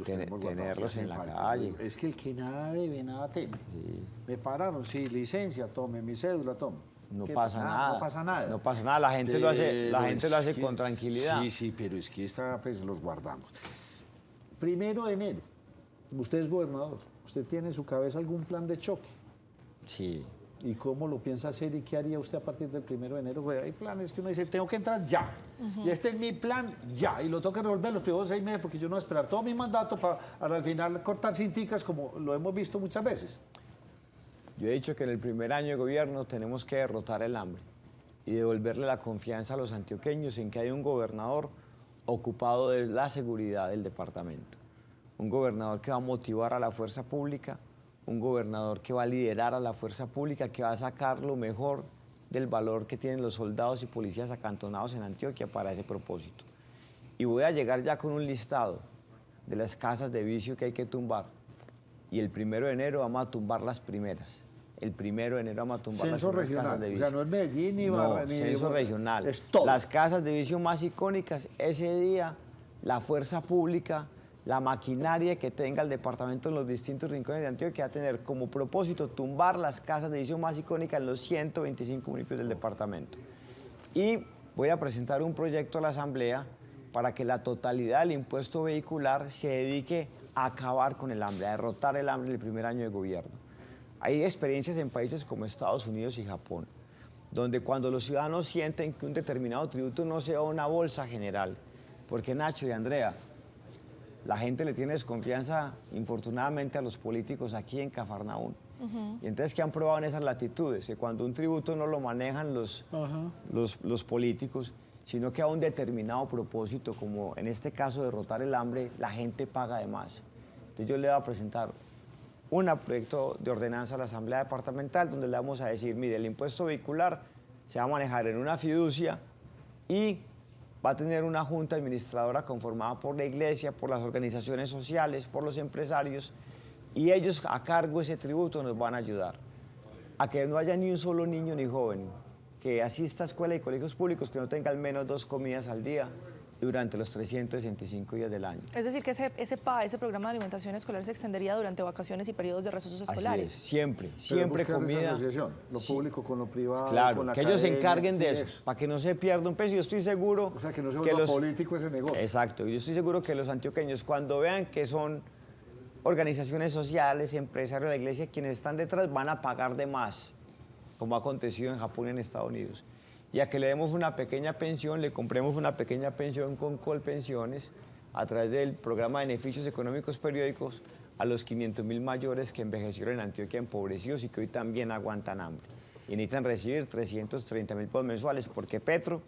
Speaker 12: Tenerlos en la calle.
Speaker 1: Es que el que nada debe, nada teme. Me pararon, sí, licencia, tome, mi cédula, tome.
Speaker 12: No pasa nada.
Speaker 1: No pasa nada.
Speaker 12: No pasa nada, la gente lo hace con tranquilidad.
Speaker 1: Sí, pero es que esta pues los guardamos. 1 de enero, usted es gobernador, ¿usted tiene en su cabeza algún plan de choque?
Speaker 12: Sí.
Speaker 1: ¿Y cómo lo piensa hacer y qué haría usted a partir del 1 de enero? Pues hay planes que uno dice, tengo que entrar ya. Y este es mi plan ya. Y lo tengo que resolver los primeros 6 meses porque yo no voy a esperar todo mi mandato para al final cortar cinticas como lo hemos visto muchas veces.
Speaker 12: Yo he dicho que en el primer año de gobierno tenemos que derrotar el hambre y devolverle la confianza a los antioqueños en que hay un gobernador ocupado de la seguridad del departamento. Un gobernador que va a motivar a la fuerza pública, un gobernador que va a liderar a la fuerza pública, que va a sacar lo mejor del valor que tienen los soldados y policías acantonados en Antioquia para ese propósito. Y voy a llegar ya con un listado de las casas de vicio que hay que tumbar. Y el 1 de enero vamos a tumbar las primeras. El 1 de enero vamos a tumbar
Speaker 1: censo
Speaker 12: las primeras
Speaker 1: regional,
Speaker 12: casas de vicio.
Speaker 1: o sea, no es Medellín ni Barra, ni
Speaker 12: censo regional.
Speaker 1: Es todo.
Speaker 12: Las casas de vicio más icónicas, ese día, la fuerza pública, la maquinaria que tenga el departamento en los distintos rincones de Antioquia va a tener como propósito tumbar las casas de vicio más icónicas en los 125 municipios del departamento. Y voy a presentar un proyecto a la Asamblea para que la totalidad del impuesto vehicular se dedique a acabar con el hambre, a derrotar el hambre en el primer año de gobierno. Hay experiencias en países como Estados Unidos y Japón, donde cuando los ciudadanos sienten que un determinado tributo no se va a una bolsa general, porque Nacho y Andrea, la gente le tiene desconfianza, infortunadamente, a los políticos aquí en Cafarnaún. Y entonces, ¿qué han probado en esas latitudes? Que cuando un tributo no lo manejan los políticos, sino que a un determinado propósito, como en este caso derrotar el hambre, la gente paga de más. Entonces yo le voy a presentar un proyecto de ordenanza a la Asamblea Departamental donde le vamos a decir, mire, el impuesto vehicular se va a manejar en una fiducia y va a tener una junta administradora conformada por la iglesia, por las organizaciones sociales, por los empresarios, y ellos a cargo de ese tributo nos van a ayudar a que no haya ni un solo niño ni joven que asista a escuela y colegios públicos que no tenga al menos 2 comidas al día durante los 365 días del año.
Speaker 13: Es decir, que ese PA, ese programa de alimentación escolar, se extendería durante vacaciones y periodos de recesos escolares.
Speaker 12: Así es, siempre comida.
Speaker 1: Asociación, lo público con lo privado,
Speaker 12: claro,
Speaker 1: con la
Speaker 12: que ellos se
Speaker 1: academia,
Speaker 12: encarguen de
Speaker 1: sí,
Speaker 12: eso, para que no se pierda un peso. Yo estoy seguro...
Speaker 1: O sea, que no se vuelva político ese negocio.
Speaker 12: Exacto, yo estoy seguro que los antioqueños, cuando vean que son organizaciones sociales, empresarios de la iglesia, quienes están detrás, van a pagar de más, como ha acontecido en Japón y en Estados Unidos. Y a que le demos una pequeña pensión, le compremos una pequeña pensión con Colpensiones a través del programa de beneficios económicos periódicos a los 500.000 mayores que envejecieron en Antioquia empobrecidos y que hoy también aguantan hambre. Y necesitan recibir 330.000 pesos mensuales porque Petro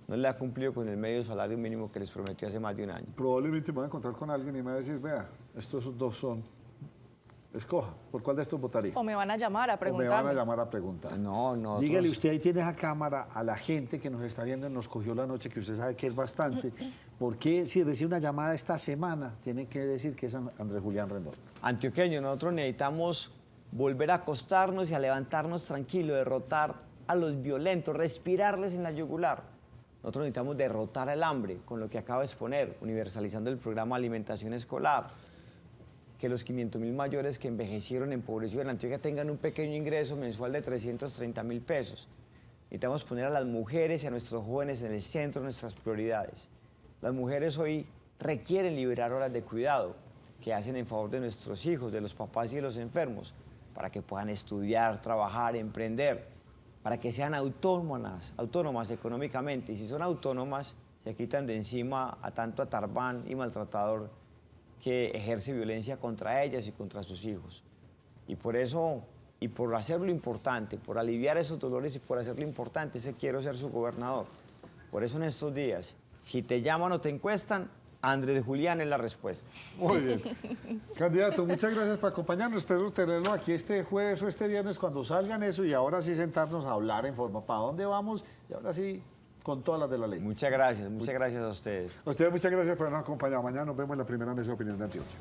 Speaker 12: no le ha cumplido con el medio salario mínimo que les prometió hace más de un año.
Speaker 1: Probablemente me voy a encontrar con alguien y me va a decir, vea, estos dos son... Escoja, ¿por cuál de estos votaría?
Speaker 13: O me van a llamar a preguntar.
Speaker 1: O me van a llamar a preguntar.
Speaker 12: No.
Speaker 1: Dígale usted, ahí tiene esa cámara a la gente que nos está viendo, nos cogió la noche, que usted sabe que es bastante. ¿Por qué si recibe una llamada esta semana, tiene que decir que es Andrés Julián Rendón?
Speaker 12: Antioqueño, nosotros necesitamos volver a acostarnos y a levantarnos tranquilos, derrotar a los violentos, respirarles en la yugular. Nosotros necesitamos derrotar el hambre, con lo que acabo de exponer, universalizando el programa de alimentación escolar, que los 500.000 mayores que envejecieron empobrecidos en Antioquia tengan un pequeño ingreso mensual de 330.000 pesos. Necesitamos poner a las mujeres y a nuestros jóvenes en el centro de nuestras prioridades. Las mujeres hoy requieren liberar horas de cuidado que hacen en favor de nuestros hijos, de los papás y de los enfermos, para que puedan estudiar, trabajar, emprender, para que sean autónomas económicamente. Y si son autónomas, se quitan de encima a tanto atarbán y maltratador que ejerce violencia contra ellas y contra sus hijos. Y por eso, y por hacerlo importante, por aliviar esos dolores y por hacerlo importante, quiero ser su gobernador. Por eso en estos días, si te llaman o te encuestan, Andrés Julián es la respuesta.
Speaker 1: Muy bien. Candidato, muchas gracias por acompañarnos. Espero tenerlo aquí este jueves o este viernes cuando salgan eso y ahora sí sentarnos a hablar en forma para dónde vamos y ahora sí con todas las de la ley.
Speaker 12: Muchas gracias a ustedes.
Speaker 1: A ustedes muchas gracias por habernos acompañado. Mañana nos vemos en la primera mesa de opinión de Antioquia.